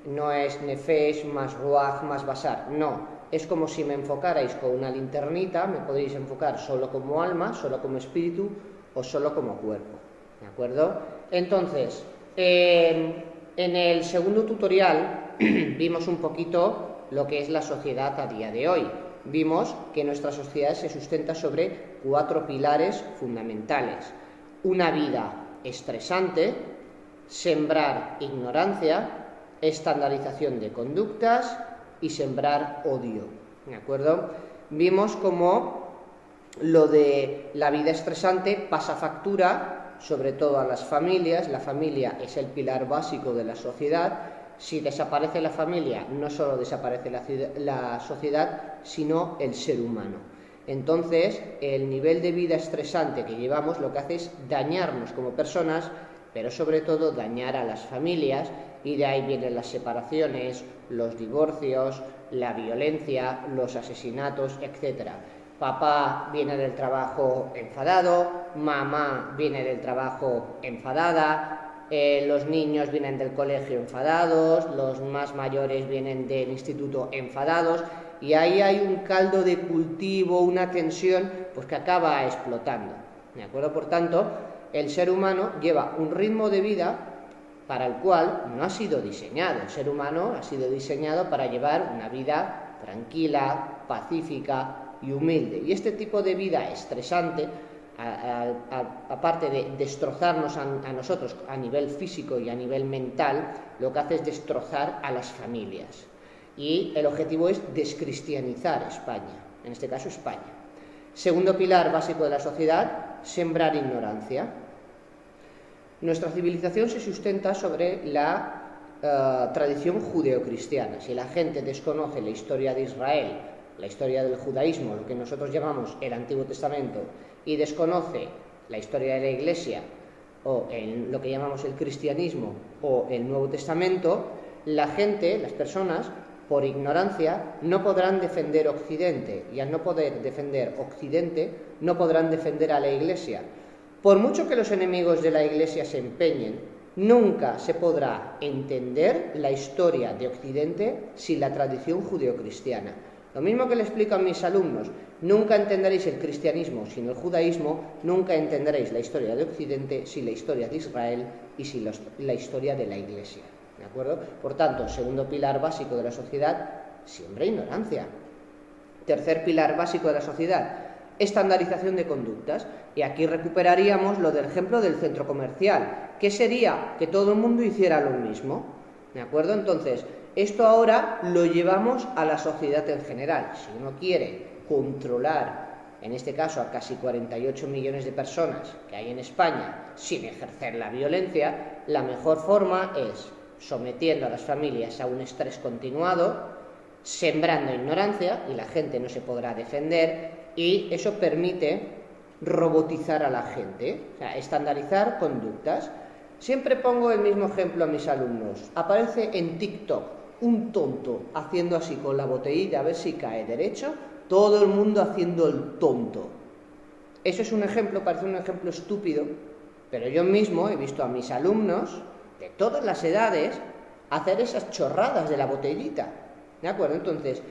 No es nefesh más ruaj más basar, no. Es como si me enfocarais con una linternita, me podéis enfocar solo como alma, solo como espíritu o solo como cuerpo, ¿de acuerdo? Entonces, en el segundo tutorial vimos un poquito lo que es la sociedad a día de hoy. Vimos que nuestra sociedad se sustenta sobre 4 pilares fundamentales: una vida estresante, sembrar ignorancia, estandarización de conductas y sembrar odio, ¿de acuerdo? Vimos cómo lo de la vida estresante pasa factura sobre todo a las familias. La familia es el pilar básico de la sociedad. Si desaparece la familia, no solo desaparece la sociedad, sino el ser humano. Entonces, el nivel de vida estresante que llevamos lo que hace es dañarnos como personas, pero sobre todo dañar a las familias, y de ahí vienen las separaciones, los divorcios, la violencia, los asesinatos, etc. Papá viene del trabajo enfadado, mamá viene del trabajo enfadada, los niños vienen del colegio enfadados, los más mayores vienen del instituto enfadados, y ahí hay un caldo de cultivo, una tensión, pues que acaba explotando, ¿de acuerdo? Por tanto, el ser humano lleva un ritmo de vida para el cual no ha sido diseñado. El ser humano ha sido diseñado para llevar una vida tranquila, pacífica y humilde. Y este tipo de vida estresante, aparte de destrozarnos a nosotros a nivel físico y a nivel mental, lo que hace es destrozar a las familias. Y el objetivo es descristianizar España, en este caso España. Segundo pilar básico de la sociedad: sembrar ignorancia. Nuestra civilización se sustenta sobre la tradición judeocristiana. Si la gente desconoce la historia de Israel, la historia del judaísmo, lo que nosotros llamamos el Antiguo Testamento, y desconoce la historia de la Iglesia, o lo que llamamos el cristianismo o el Nuevo Testamento, la gente, las personas, por ignorancia, no podrán defender Occidente, y al no poder defender Occidente, no podrán defender a la Iglesia. Por mucho que los enemigos de la Iglesia se empeñen, nunca se podrá entender la historia de Occidente sin la tradición judeocristiana. Lo mismo que le explico a mis alumnos: nunca entenderéis el cristianismo sin el judaísmo, nunca entenderéis la historia de Occidente sin la historia de Israel y sin la historia de la Iglesia, ¿de acuerdo? Por tanto, segundo pilar básico de la sociedad: siembra ignorancia. Tercer pilar básico de la sociedad: estandarización de conductas. Y aquí recuperaríamos lo del ejemplo del centro comercial. ¿Qué sería? Que todo el mundo hiciera lo mismo, ¿de acuerdo? Entonces, esto ahora lo llevamos a la sociedad en general. Si uno quiere controlar, en este caso a casi 48 millones de personas que hay en España, sin ejercer la violencia, la mejor forma es sometiendo a las familias a un estrés continuado, sembrando ignorancia y la gente no se podrá defender, y eso permite robotizar a la gente, o sea, estandarizar conductas. Siempre pongo el mismo ejemplo a mis alumnos. Aparece en TikTok un tonto haciendo así con la botellita a ver si cae derecho, todo el mundo haciendo el tonto. Eso es un ejemplo, parece un ejemplo estúpido, pero yo mismo he visto a mis alumnos de todas las edades hacer esas chorradas de la botellita, ¿de acuerdo? Entonces,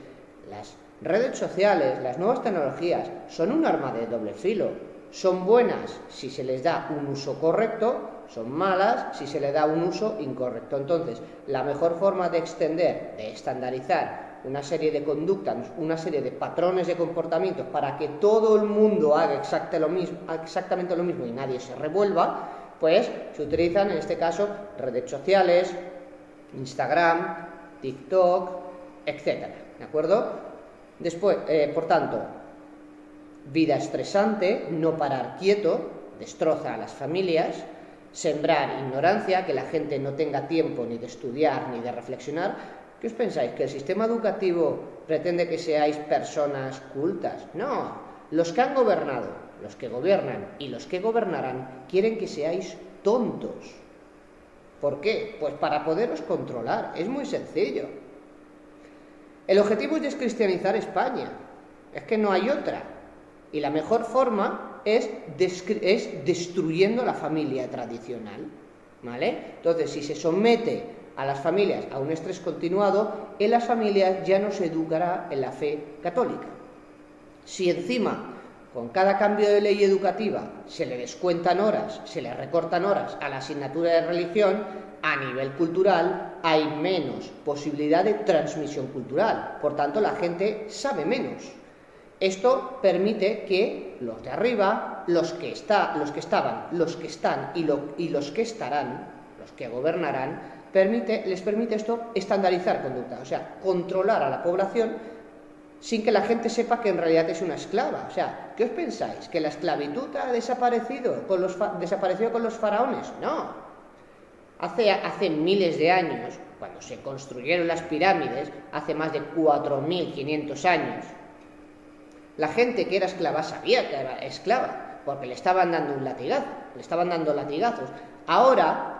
las redes sociales, las nuevas tecnologías son un arma de doble filo. Son buenas si se les da un uso correcto, son malas si se les da un uso incorrecto. Entonces, la mejor forma de extender, de estandarizar una serie de conductas, una serie de patrones de comportamiento para que todo el mundo haga exactamente lo mismo y nadie se revuelva, pues se utilizan en este caso redes sociales, Instagram, TikTok, etcétera, ¿de acuerdo? Después, por tanto, vida estresante, no parar quieto, destroza a las familias, sembrar ignorancia, que la gente no tenga tiempo ni de estudiar ni de reflexionar. ¿Qué os pensáis? ¿Que el sistema educativo pretende que seáis personas cultas? No, los que han gobernado, los que gobiernan y los que gobernarán quieren que seáis tontos. ¿Por qué? Pues para poderos controlar, es muy sencillo. El objetivo es descristianizar España, es que no hay otra. Y la mejor forma es destruyendo la familia tradicional, ¿vale? Entonces, si se somete a las familias a un estrés continuado, en las familias ya no se educará en la fe católica. Si encima, con cada cambio de ley educativa, se le descuentan horas, se le recortan horas a la asignatura de religión, a nivel cultural hay menos posibilidad de transmisión cultural. Por tanto, la gente sabe menos. Esto permite que los de arriba, los que estaban, los que están y los que estarán, los que gobernarán, les permite esto estandarizar conducta, o sea, controlar a la población sin que la gente sepa que en realidad es una esclava. O sea, ¿qué os pensáis? ¿Que la esclavitud ha desaparecido con los faraones? No. Hace miles de años, cuando se construyeron las pirámides, hace más de 4.500 años, la gente que era esclava sabía que era esclava, porque le estaban dando un latigazo, le estaban dando latigazos. Ahora,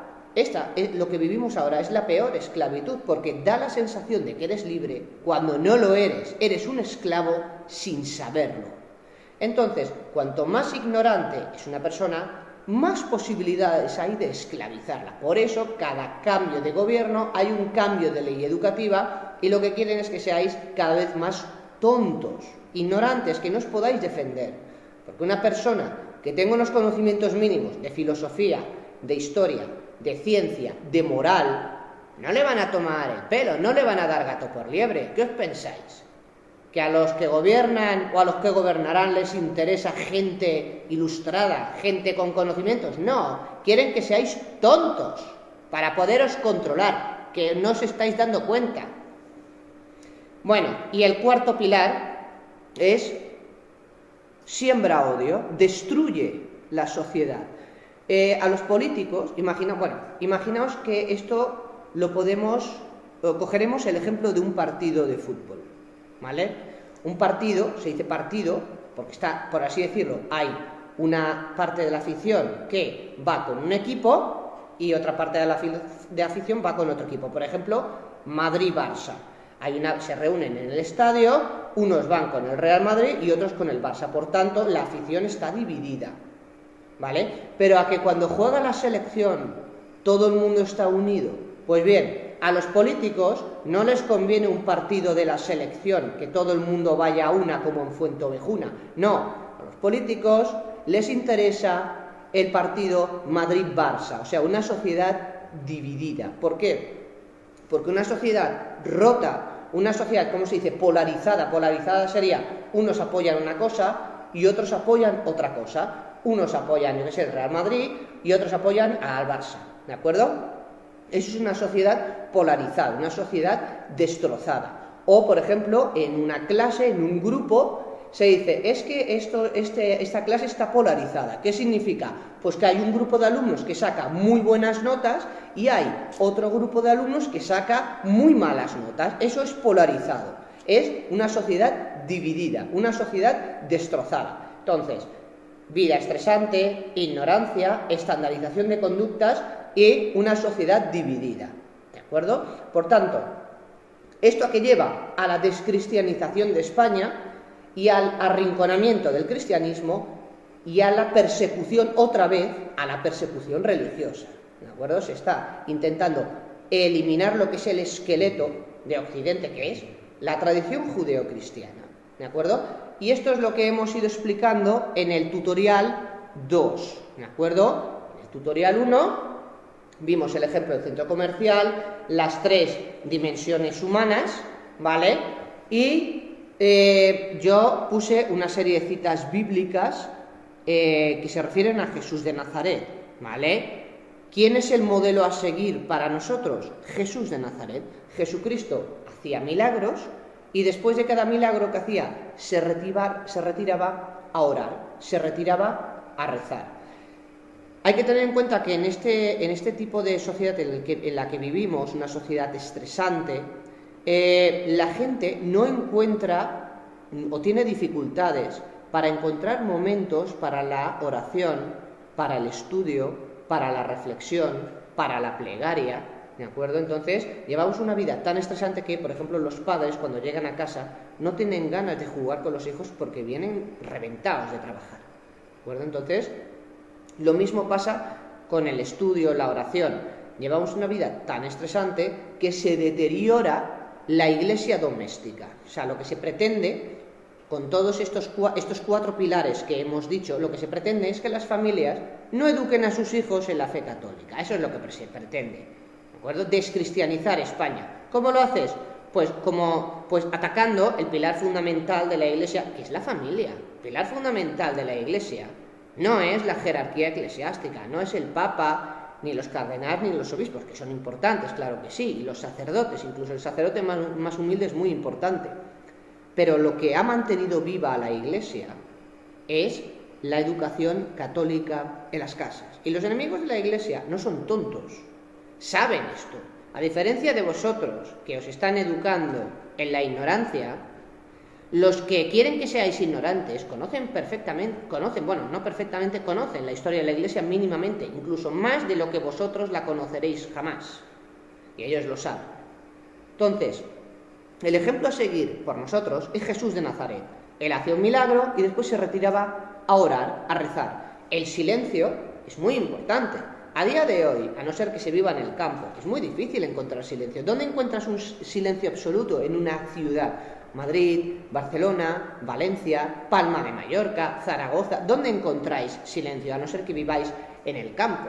lo que vivimos ahora es la peor esclavitud, porque da la sensación de que eres libre cuando no lo eres, eres un esclavo sin saberlo. Entonces, cuanto más ignorante es una persona, más posibilidades hay de esclavizarla. Por eso, cada cambio de gobierno hay un cambio de ley educativa y lo que quieren es que seáis cada vez más tontos, ignorantes, que no os podáis defender. Porque una persona que tenga unos conocimientos mínimos de filosofía, de historia, de ciencia, de moral, no le van a tomar el pelo, no le van a dar gato por liebre. ¿Qué os pensáis? ¿Que a los que gobiernan o a los que gobernarán les interesa gente ilustrada, gente con conocimientos? No, quieren que seáis tontos para poderos controlar, que no os estáis dando cuenta. Bueno, y el cuarto pilar es siembra odio, destruye la sociedad. A los políticos, imaginaos que esto cogeremos el ejemplo de un partido de fútbol, ¿vale? Un partido, se dice partido, porque está, por así decirlo, hay una parte de la afición que va con un equipo y otra parte de la afición va con otro equipo. Por ejemplo, Madrid-Barça. Se reúnen en el estadio, unos van con el Real Madrid y otros con el Barça. Por tanto, la afición está dividida, ¿vale? Pero a que cuando juega la selección todo el mundo está unido. Pues bien, a los políticos no les conviene un partido de la selección, que todo el mundo vaya a una como en Fuenteovejuna. No, a los políticos les interesa el partido Madrid-Barça, o sea, una sociedad dividida. ¿Por qué? Porque una sociedad rota, una sociedad, ¿cómo se dice?, polarizada. Polarizada sería, unos apoyan una cosa y otros apoyan otra cosa. Unos apoyan, el Real Madrid y otros apoyan al Barça, ¿de acuerdo? Eso es una sociedad polarizada, una sociedad destrozada. O, por ejemplo, en una clase, en un grupo, se dice, es que esta clase está polarizada. ¿Qué significa? Pues que hay un grupo de alumnos que saca muy buenas notas y hay otro grupo de alumnos que saca muy malas notas. Eso es polarizado. es una sociedad dividida, una sociedad destrozada. Entonces, vida estresante, ignorancia, estandarización de conductas y una sociedad dividida, ¿de acuerdo? Por tanto, ¿esto a qué lleva? A la descristianización de España y al arrinconamiento del cristianismo y a la persecución, otra vez, a la persecución religiosa, ¿de acuerdo? Se está intentando eliminar lo que es el esqueleto de Occidente, que es la tradición judeocristiana, ¿de acuerdo? Y esto es lo que hemos ido explicando en el tutorial 2, ¿de acuerdo? En el tutorial 1 vimos el ejemplo del centro comercial, las 3 dimensiones humanas, ¿vale? Y yo puse una serie de citas bíblicas que se refieren a Jesús de Nazaret, ¿vale? ¿Quién es el modelo a seguir para nosotros? Jesús de Nazaret. Jesucristo hacía milagros y después de cada milagro que hacía se retiraba a orar, se retiraba a rezar. Hay que tener en cuenta que en este tipo de sociedad en la que vivimos, una sociedad estresante, la gente no encuentra o tiene dificultades para encontrar momentos para la oración, para el estudio, para la reflexión, para la plegaria, ¿de acuerdo? Entonces, llevamos una vida tan estresante que, por ejemplo, los padres cuando llegan a casa no tienen ganas de jugar con los hijos porque vienen reventados de trabajar, ¿de acuerdo? Entonces, lo mismo pasa con el estudio, la oración. Llevamos una vida tan estresante que se deteriora la iglesia doméstica. O sea, lo que se pretende con todos estos 4 pilares que hemos dicho, lo que se pretende es que las familias no eduquen a sus hijos en la fe católica. Eso es lo que se pretende, ¿de acuerdo? Descristianizar España. ¿Cómo lo haces? Pues atacando el pilar fundamental de la iglesia, que es la familia. El pilar fundamental de la iglesia no es la jerarquía eclesiástica, no es el Papa, ni los cardenales, ni los obispos, que son importantes, claro que sí, y los sacerdotes, incluso el sacerdote más humilde es muy importante. Pero lo que ha mantenido viva a la Iglesia es la educación católica en las casas. Y los enemigos de la Iglesia no son tontos, saben esto. A diferencia de vosotros, que os están educando en la ignorancia, los que quieren que seáis ignorantes conocen la historia de la Iglesia mínimamente, incluso más de lo que vosotros la conoceréis jamás. Y ellos lo saben. Entonces, el ejemplo a seguir por nosotros es Jesús de Nazaret. Él hacía un milagro y después se retiraba a orar, a rezar. El silencio es muy importante. A día de hoy, a no ser que se viva en el campo, es muy difícil encontrar silencio. ¿Dónde encuentras un silencio absoluto? En una ciudad. Madrid, Barcelona, Valencia, Palma de Mallorca, Zaragoza. ¿Dónde encontráis silencio? A no ser que viváis en el campo.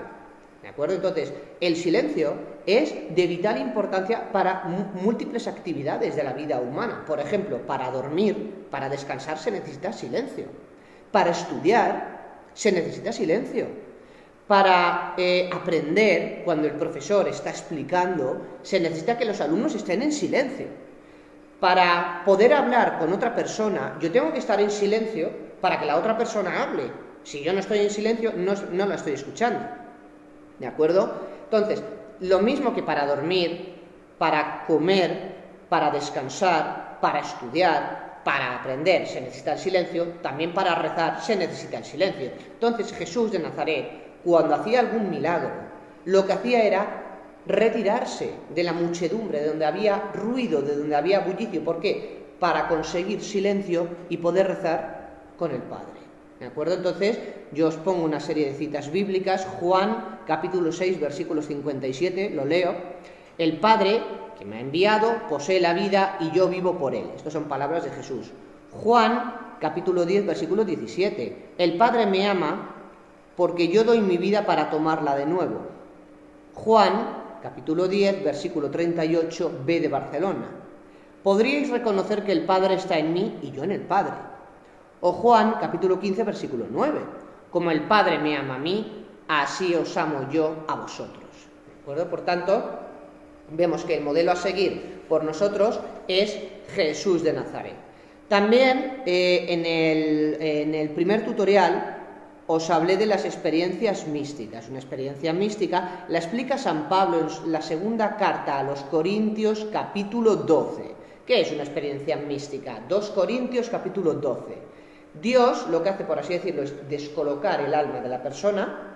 ¿De acuerdo? Entonces, el silencio es de vital importancia para múltiples actividades de la vida humana. Por ejemplo, para dormir, para descansar se necesita silencio. Para estudiar se necesita silencio. Para aprender, cuando el profesor está explicando, se necesita que los alumnos estén en silencio. Para poder hablar con otra persona, yo tengo que estar en silencio para que la otra persona hable. Si yo no estoy en silencio, no la estoy escuchando. ¿De acuerdo? Entonces, lo mismo que para dormir, para comer, para descansar, para estudiar, para aprender se necesita el silencio, también para rezar se necesita el silencio. Entonces, Jesús de Nazaret, cuando hacía algún milagro, lo que hacía era retirarse de la muchedumbre, de donde había ruido, de donde había bullicio. ¿Por qué? Para conseguir silencio y poder rezar con el Padre. ¿De acuerdo? Entonces, yo os pongo una serie de citas bíblicas. Juan, capítulo 6, versículos 57, lo leo. El Padre, que me ha enviado, posee la vida y yo vivo por él. Estas son palabras de Jesús. Juan, capítulo 10, versículo 17. El Padre me ama porque yo doy mi vida para tomarla de nuevo. Juan, capítulo 10, versículo 38, B de Barcelona. Podríais reconocer que el Padre está en mí y yo en el Padre. O Juan, capítulo 15, versículo 9. Como el Padre me ama a mí, así os amo yo a vosotros. ¿De acuerdo? Por tanto, vemos que el modelo a seguir por nosotros es Jesús de Nazaret. También en el primer tutorial os hablé de las experiencias místicas. Una experiencia mística la explica San Pablo en la segunda carta a los Corintios, capítulo 12, ¿Qué es una experiencia mística? 2 Corintios capítulo 12. Dios lo que hace, por así decirlo, es descolocar el alma de la persona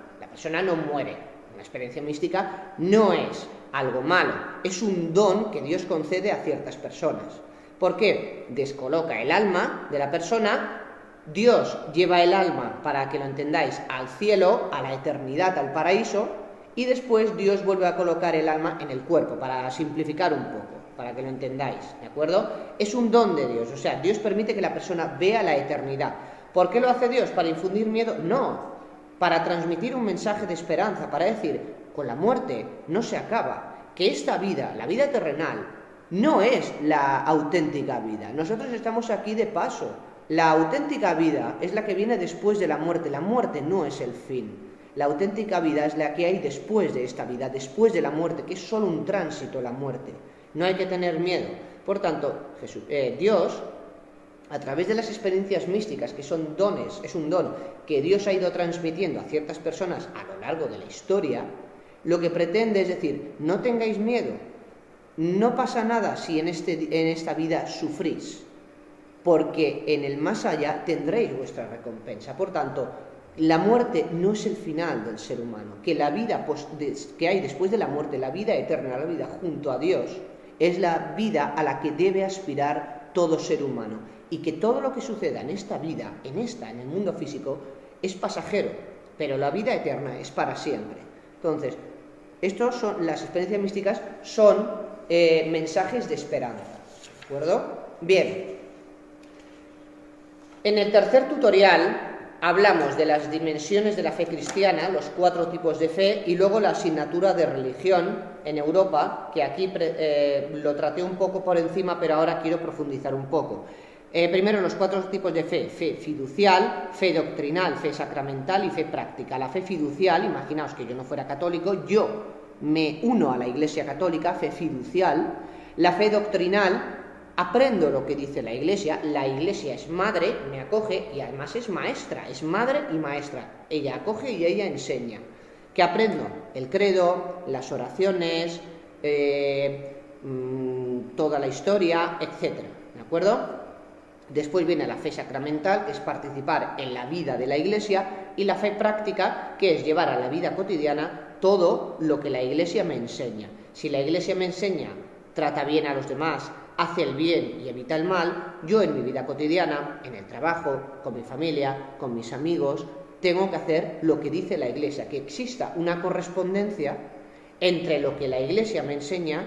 no muere. Una experiencia mística no es algo malo, es un don que Dios concede a ciertas personas. ¿Por qué? Descoloca el alma de la persona, Dios lleva el alma, para que lo entendáis, al cielo, a la eternidad, al paraíso, y después Dios vuelve a colocar el alma en el cuerpo, para simplificar un poco, para que lo entendáis, ¿de acuerdo? Es un don de Dios, o sea, Dios permite que la persona vea la eternidad. ¿Por qué lo hace Dios? ¿Para infundir miedo? No, para transmitir un mensaje de esperanza, para decir, con la muerte no se acaba, que esta vida, la vida terrenal, no es la auténtica vida. Nosotros estamos aquí de paso. La auténtica vida es la que viene después de la muerte no es el fin. La auténtica vida es la que hay después de esta vida, después de la muerte, que es solo un tránsito la muerte. No hay que tener miedo. Por tanto, Dios, a través de las experiencias místicas, que son dones, es un don que Dios ha ido transmitiendo a ciertas personas a lo largo de la historia, lo que pretende es decir, no tengáis miedo, no pasa nada si en esta vida sufrís, porque en el más allá tendréis vuestra recompensa. Por tanto, la muerte no es el final del ser humano, que la vida que hay después de la muerte, la vida eterna, la vida junto a Dios, es la vida a la que debe aspirar todo ser humano, y que todo lo que suceda en esta vida, en el mundo físico, es pasajero, pero la vida eterna es para siempre. Entonces, las experiencias místicas son mensajes de esperanza, ¿de acuerdo? Bien, en el tercer tutorial hablamos de las dimensiones de la fe cristiana, los 4 tipos de fe, y luego la asignatura de religión en Europa, que aquí lo traté un poco por encima, pero ahora quiero profundizar un poco. Primero, los 4 tipos de fe: fe fiducial, fe doctrinal, fe sacramental y fe práctica. La fe fiducial, imaginaos que yo no fuera católico, yo me uno a la Iglesia católica, fe fiducial. La fe doctrinal, aprendo lo que dice la Iglesia es madre, me acoge y además es maestra, es madre y maestra. Ella acoge y ella enseña. ¿Qué aprendo? El credo, las oraciones, toda la historia, etc. ¿De acuerdo? Después viene la fe sacramental, que es participar en la vida de la Iglesia, y la fe práctica, que es llevar a la vida cotidiana todo lo que la Iglesia me enseña. Si la Iglesia me enseña, trata bien a los demás, hace el bien y evita el mal, yo en mi vida cotidiana, en el trabajo, con mi familia, con mis amigos, tengo que hacer lo que dice la Iglesia, que exista una correspondencia entre lo que la Iglesia me enseña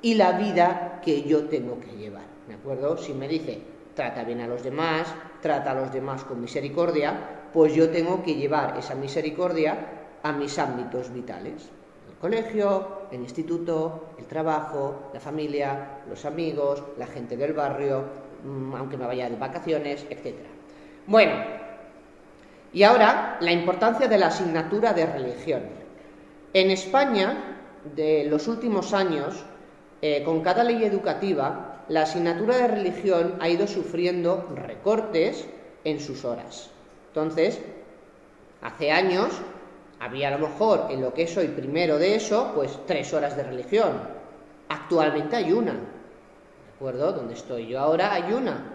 y la vida que yo tengo que llevar, ¿de acuerdo? Si me dice, trata bien a los demás, trata a los demás con misericordia, pues yo tengo que llevar esa misericordia a mis ámbitos vitales. El colegio, el instituto, el trabajo, la familia, los amigos, la gente del barrio, aunque me vaya de vacaciones, etc. Bueno, y ahora la importancia de la asignatura de religión. En España, de los últimos años, con cada ley educativa, la asignatura de religión ha ido sufriendo recortes en sus horas. Entonces, hace años había a lo mejor en lo que es hoy primero de ESO, pues 3 horas de religión. Actualmente hay una, ¿de acuerdo? Donde estoy yo ahora hay una.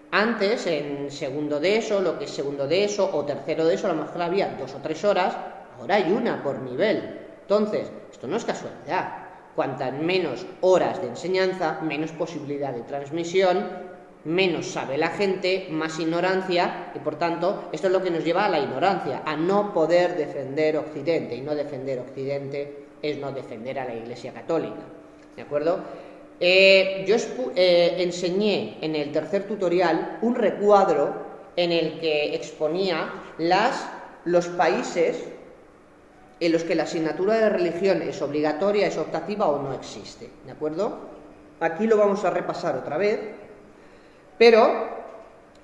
Antes, en segundo de ESO, lo que es segundo de ESO o tercero de ESO, a lo mejor había 2 o 3 horas, ahora hay una por nivel. Entonces, esto no es casualidad. Cuantas menos horas de enseñanza, menos posibilidad de transmisión, menos sabe la gente, más ignorancia, y por tanto, esto es lo que nos lleva a la ignorancia, a no poder defender Occidente, y no defender Occidente es no defender a la Iglesia Católica, ¿de acuerdo? Yo enseñé en el tercer tutorial un recuadro en el que exponía los países en los que la asignatura de religión es obligatoria, es optativa o no existe, ¿de acuerdo? Aquí lo vamos a repasar otra vez, pero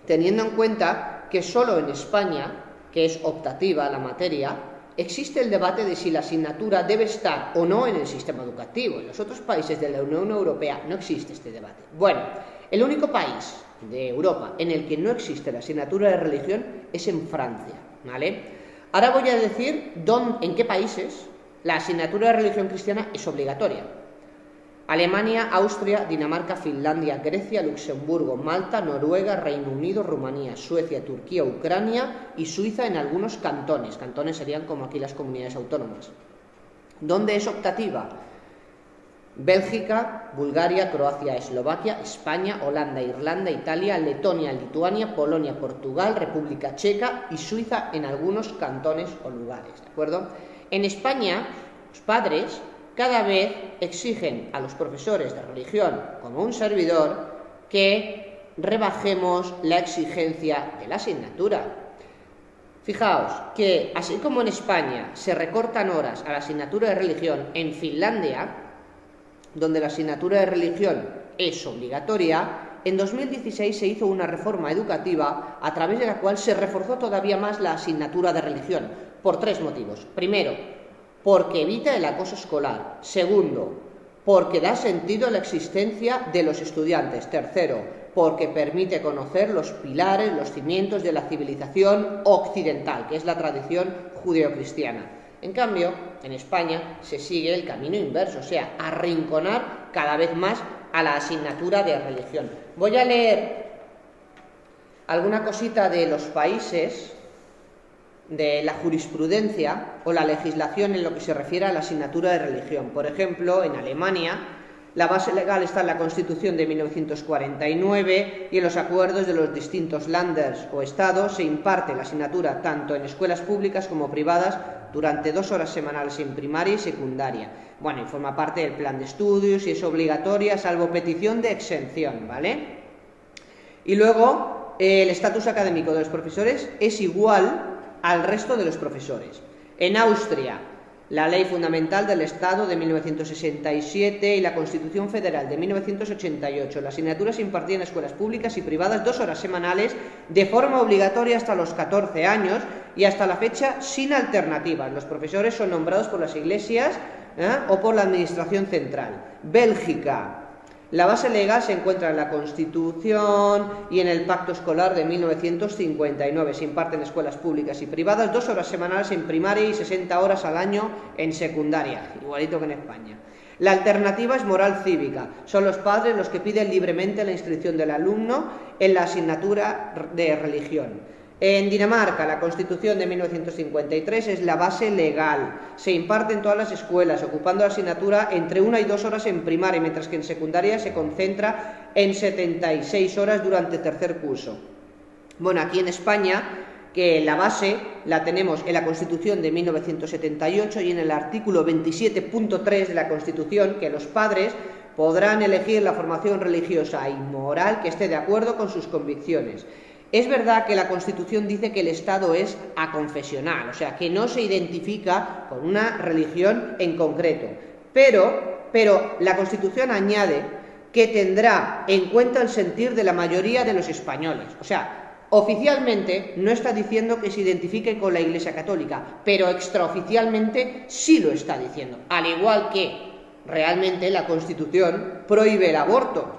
teniendo en cuenta que solo en España, que es optativa la materia, existe el debate de si la asignatura debe estar o no en el sistema educativo. En los otros países de la Unión Europea no existe este debate. Bueno, el único país de Europa en el que no existe la asignatura de religión es en Francia, ¿vale? Ahora voy a decir en qué países la asignatura de religión cristiana es obligatoria. Alemania, Austria, Dinamarca, Finlandia, Grecia, Luxemburgo, Malta, Noruega, Reino Unido, Rumanía, Suecia, Turquía, Ucrania y Suiza en algunos cantones. Cantones serían como aquí las comunidades autónomas. ¿Dónde es optativa? Bélgica, Bulgaria, Croacia, Eslovaquia, España, Holanda, Irlanda, Italia, Letonia, Lituania, Polonia, Portugal, República Checa y Suiza en algunos cantones o lugares, ¿de acuerdo? En España, los padres cada vez exigen a los profesores de religión, como un servidor, que rebajemos la exigencia de la asignatura. Fijaos que, así como en España se recortan horas a la asignatura de religión, en Finlandia, donde la asignatura de religión es obligatoria, en 2016 se hizo una reforma educativa a través de la cual se reforzó todavía más la asignatura de religión, por 3 motivos. Primero, porque evita el acoso escolar. Segundo, porque da sentido a la existencia de los estudiantes. Tercero, porque permite conocer los pilares, los cimientos de la civilización occidental, que es la tradición judeocristiana. En cambio, en España se sigue el camino inverso, o sea, arrinconar cada vez más a la asignatura de religión. Voy a leer alguna cosita de los países, de la jurisprudencia o la legislación en lo que se refiere a la asignatura de religión. Por ejemplo, en Alemania, la base legal está en la Constitución de 1949 y en los acuerdos de los distintos Länders o estados se imparte la asignatura tanto en escuelas públicas como privadas durante 2 horas semanales en primaria y secundaria. Bueno, y forma parte del plan de estudios y es obligatoria salvo petición de exención, ¿vale? Y luego, el estatus académico de los profesores es igual al resto de los profesores. En Austria, la Ley Fundamental del Estado de 1967 y la Constitución Federal de 1988. La asignatura se impartía en escuelas públicas y privadas 2 horas semanales de forma obligatoria hasta los 14 años y hasta la fecha sin alternativas. Los profesores son nombrados por las iglesias o por la Administración Central. Bélgica. La base legal se encuentra en la Constitución y en el Pacto Escolar de 1959. Se imparten en escuelas públicas y privadas 2 horas semanales en primaria y 60 horas al año en secundaria, igualito que en España. La alternativa es moral cívica. Son los padres los que piden libremente la inscripción del alumno en la asignatura de religión. En Dinamarca, la Constitución de 1953 es la base legal. Se imparte en todas las escuelas, ocupando la asignatura entre 1 y 2 horas en primaria, mientras que en secundaria se concentra en 76 horas durante el tercer curso. Bueno, aquí en España, que la base la tenemos en la Constitución de 1978 y en el artículo 27.3 de la Constitución, que los padres podrán elegir la formación religiosa y moral que esté de acuerdo con sus convicciones. Es verdad que la Constitución dice que el Estado es aconfesional, o sea, que no se identifica con una religión en concreto, pero la Constitución añade que tendrá en cuenta el sentir de la mayoría de los españoles. O sea, oficialmente no está diciendo que se identifique con la Iglesia Católica, pero extraoficialmente sí lo está diciendo, al igual que realmente la Constitución prohíbe el aborto.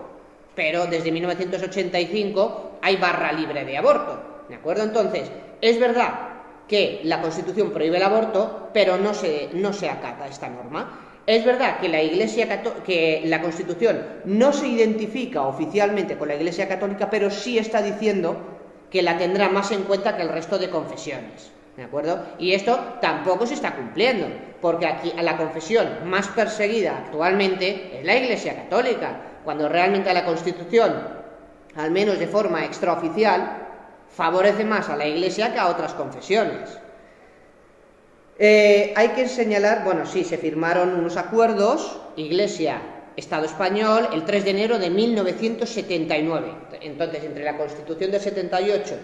Pero desde 1985 hay barra libre de aborto, ¿de acuerdo? Entonces, es verdad que la Constitución prohíbe el aborto, pero no se acata esta norma. Es verdad que la Constitución no se identifica oficialmente con la Iglesia Católica, pero sí está diciendo que la tendrá más en cuenta que el resto de confesiones, ¿de acuerdo? Y esto tampoco se está cumpliendo, porque aquí la confesión más perseguida actualmente es la Iglesia Católica, cuando realmente la Constitución, al menos de forma extraoficial, favorece más a la Iglesia que a otras confesiones. Hay que señalar, bueno, sí, se firmaron unos acuerdos, Iglesia, Estado español, el 3 de enero de 1979. Entonces, entre la Constitución del 78,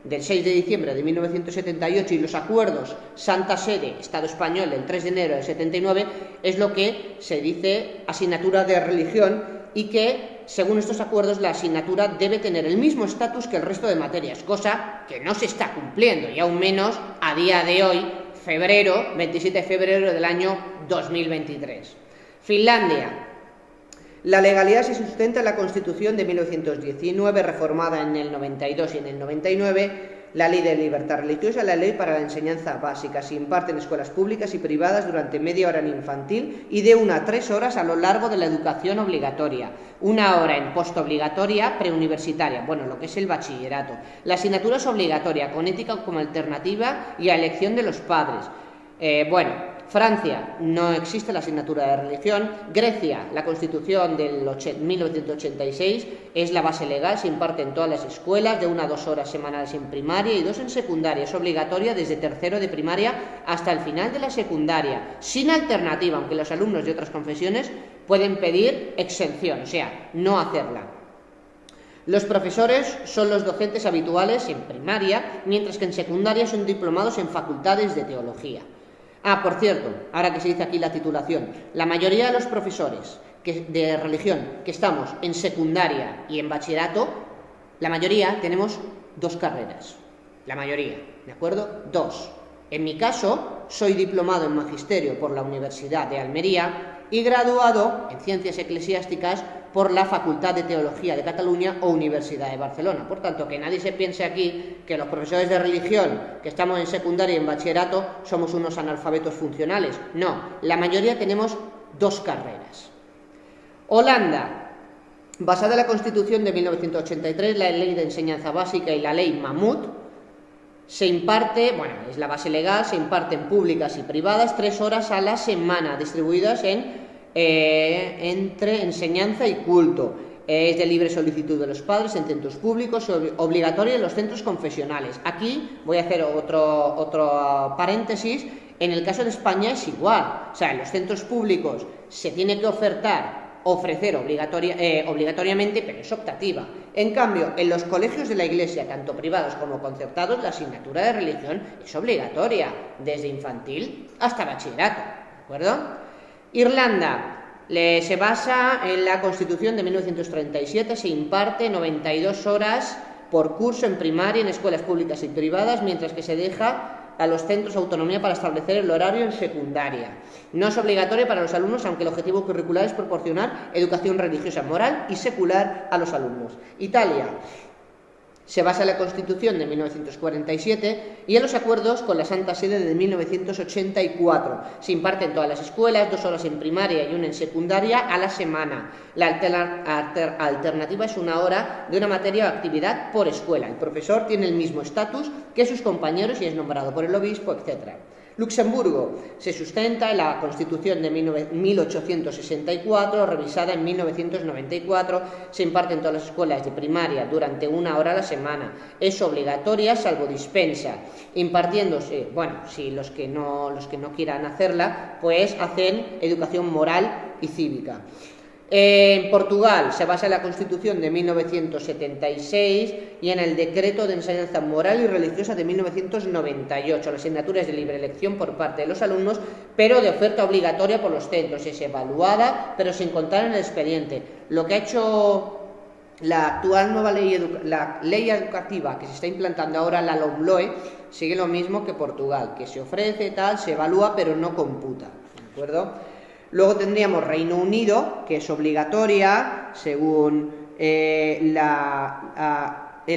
del 6 de diciembre de 1978 y los acuerdos Santa Sede, Estado español, del 3 de enero del 79, es lo que se dice asignatura de religión, y que, según estos acuerdos, la asignatura debe tener el mismo estatus que el resto de materias, cosa que no se está cumpliendo, y aún menos a día de hoy, 27 de febrero del año 2023. Finlandia. La legalidad se sustenta en la Constitución de 1919, reformada en el 92 y en el 99, la ley de libertad religiosa, la ley para la enseñanza básica. Se imparte en escuelas públicas y privadas durante media hora en infantil y de 1 a 3 horas a lo largo de la educación obligatoria. 1 hora en postobligatoria, preuniversitaria, bueno, lo que es el bachillerato. La asignatura es obligatoria, con ética como alternativa y a elección de los padres. Francia, no existe la asignatura de religión. Grecia, la Constitución del 1986 es la base legal, se imparte en todas las escuelas de 1 a 2 horas semanales en primaria y 2 en secundaria. Es obligatoria desde tercero de primaria hasta el final de la secundaria, sin alternativa, aunque los alumnos de otras confesiones pueden pedir exención, o sea, no hacerla. Los profesores son los docentes habituales en primaria, mientras que en secundaria son diplomados en facultades de teología. Por cierto, ahora que se dice aquí la titulación, la mayoría de los profesores de religión que estamos en secundaria y en bachillerato, la mayoría tenemos 2 carreras. La mayoría, ¿de acuerdo? 2. En mi caso, soy diplomado en Magisterio por la Universidad de Almería y graduado en Ciencias Eclesiásticas por la Facultad de Teología de Cataluña o Universidad de Barcelona. Por tanto, que nadie se piense aquí que los profesores de religión que estamos en secundaria y en bachillerato somos unos analfabetos funcionales. No, la mayoría tenemos 2 carreras. Holanda, basada en la Constitución de 1983, la Ley de Enseñanza Básica y la Ley Mahmoud, se imparte, es la base legal, se imparte en públicas y privadas 3 horas a la semana, distribuidas entre enseñanza y culto. Es de libre solicitud de los padres en centros públicos, obligatoria en los centros confesionales. Aquí voy a hacer otro paréntesis. En el caso de España es igual. O sea, en los centros públicos se tiene que ofrecer obligatoriamente, pero es optativa. En cambio, en los colegios de la Iglesia, tanto privados como concertados, la asignatura de religión es obligatoria, desde infantil hasta bachillerato, ¿de acuerdo? Irlanda se basa en la Constitución de 1937, se imparte 92 horas por curso en primaria en escuelas públicas y privadas, mientras que se deja a los centros autonomía para establecer el horario en secundaria. No es obligatorio para los alumnos, aunque el objetivo curricular es proporcionar educación religiosa, moral y secular a los alumnos. Italia se basa en la Constitución de 1947 y en los acuerdos con la Santa Sede de 1984. Se imparte en todas las escuelas, 2 horas en primaria y 1 en secundaria a la semana. La alternativa es 1 hora de una materia o actividad por escuela. El profesor tiene el mismo estatus que sus compañeros y es nombrado por el obispo, etc. Luxemburgo se sustenta en la Constitución de 1864, revisada en 1994, se imparte en todas las escuelas de primaria durante 1 hora a la semana, es obligatoria salvo dispensa, impartiéndose, si los que no quieran hacerla, pues hacen educación moral y cívica. En Portugal se basa en la Constitución de 1976 y en el Decreto de Enseñanza Moral y Religiosa de 1998. La asignatura es de libre elección por parte de los alumnos, pero de oferta obligatoria por los centros. Es evaluada, pero sin contar en el expediente. Lo que ha hecho la actual nueva la ley educativa que se está implantando ahora, la LOMLOE, sigue lo mismo que Portugal, que se ofrece, se evalúa, pero no computa, ¿de acuerdo? Luego tendríamos Reino Unido, que es obligatoria, según el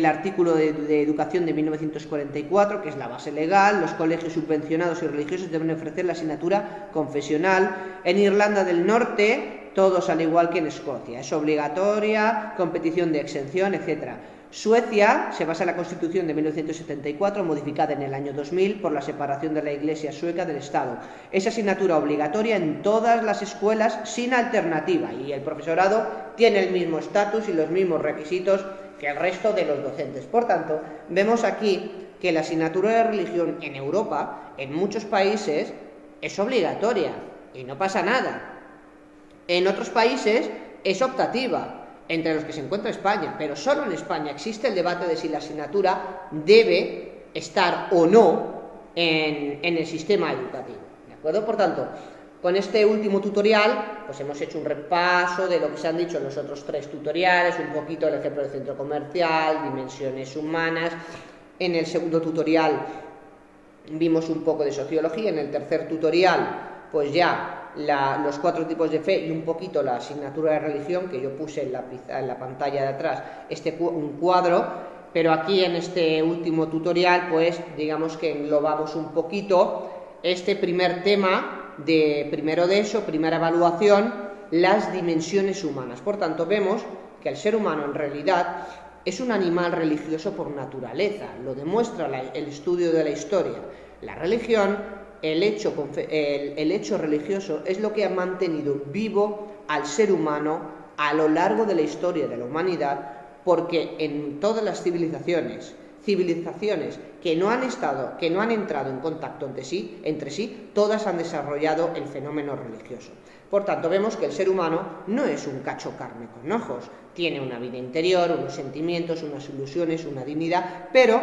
artículo de Educación de 1944, que es la base legal. Los colegios subvencionados y religiosos deben ofrecer la asignatura confesional. En Irlanda del Norte, todos al igual que en Escocia. Es obligatoria, competición de exención, etc. Suecia se basa en la Constitución de 1974, modificada en el año 2000 por la separación de la Iglesia sueca del Estado. Es asignatura obligatoria en todas las escuelas sin alternativa y el profesorado tiene el mismo estatus y los mismos requisitos que el resto de los docentes. Por tanto, vemos aquí que la asignatura de religión en Europa, en muchos países, es obligatoria y no pasa nada. En otros países es optativa, entre los que se encuentra España, pero solo en España existe el debate de si la asignatura debe estar o no en el sistema educativo, ¿de acuerdo? Por tanto, con este último tutorial, pues hemos hecho un repaso de lo que se han dicho en los otros 3 tutoriales, un poquito el ejemplo del centro comercial, dimensiones humanas. En el segundo tutorial vimos un poco de sociología, en el tercer tutorial, pues ya los 4 tipos de fe y un poquito la asignatura de religión, que yo puse en la pantalla de atrás, un cuadro. pero aquí en este último tutorial, pues digamos que englobamos un poquito este primer tema de primero de ESO, primera evaluación, las dimensiones humanas. Por tanto, vemos que el ser humano en realidad es un animal religioso por naturaleza, lo demuestra el estudio de la historia. La religión, el hecho religioso es lo que ha mantenido vivo al ser humano a lo largo de la historia de la humanidad, porque en todas las civilizaciones que no han entrado en contacto entre sí, todas han desarrollado el fenómeno religioso. Por tanto, vemos que el ser humano no es un cacho carne con ojos, tiene una vida interior, unos sentimientos, unas ilusiones, una dignidad, pero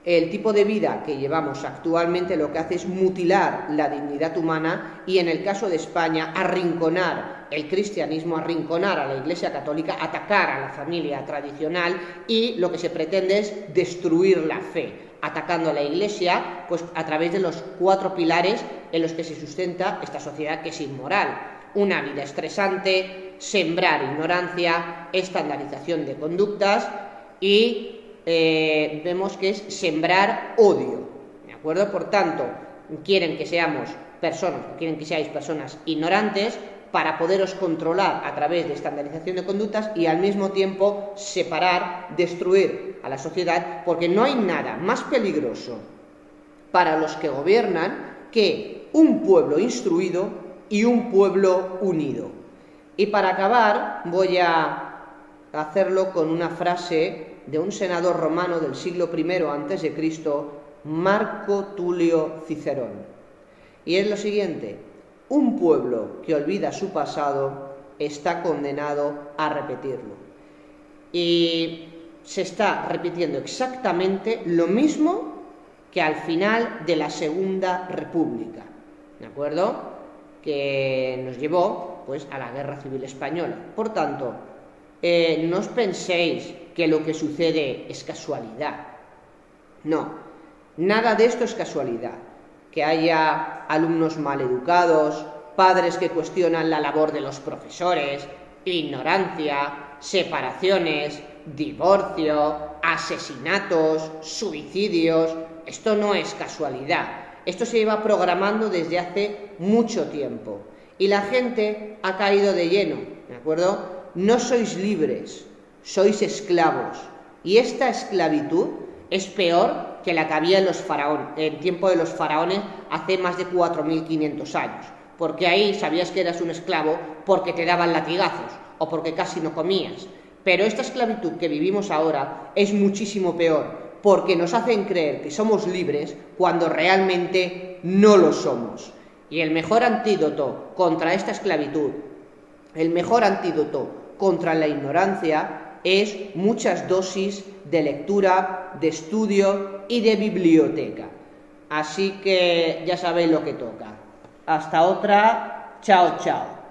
el tipo de vida que llevamos actualmente lo que hace es mutilar la dignidad humana y, en el caso de España, arrinconar el cristianismo, arrinconar a la Iglesia Católica, atacar a la familia tradicional, y lo que se pretende es destruir la fe, atacando a la Iglesia pues a través de los 4 pilares en los que se sustenta esta sociedad, que es inmoral: una vida estresante, sembrar ignorancia, estandarización de conductas y vemos que es sembrar odio, ¿de acuerdo? Por tanto, quieren que seáis personas ignorantes para poderos controlar a través de estandarización de conductas y al mismo tiempo separar, destruir a la sociedad, porque no hay nada más peligroso para los que gobiernan que un pueblo instruido y un pueblo unido. Y para acabar voy a hacerlo con una frase de un senador romano del siglo I a.C., Marco Tulio Cicerón. Y es lo siguiente: un pueblo que olvida su pasado está condenado a repetirlo. Y se está repitiendo exactamente lo mismo que al final de la Segunda República, ¿de acuerdo? Que nos llevó pues a la Guerra Civil Española. Por tanto, no os penséis que lo que sucede es casualidad. No, nada de esto es casualidad. Que haya alumnos maleducados, padres que cuestionan la labor de los profesores, ignorancia, separaciones, divorcio, asesinatos, suicidios, esto no es casualidad. Esto se lleva programando desde hace mucho tiempo y la gente ha caído de lleno, ¿de acuerdo? No sois libres, sois esclavos, y esta esclavitud es peor que la que había en tiempo de los faraones hace más de 4.500 años, porque ahí sabías que eras un esclavo porque te daban latigazos o porque casi no comías. Pero esta esclavitud que vivimos ahora es muchísimo peor, porque nos hacen creer que somos libres cuando realmente no lo somos. Y el mejor antídoto contra esta esclavitud, el mejor antídoto contra la ignorancia, es muchas dosis de lectura, de estudio y de biblioteca. Así que ya sabéis lo que toca. Hasta otra. Chao, chao.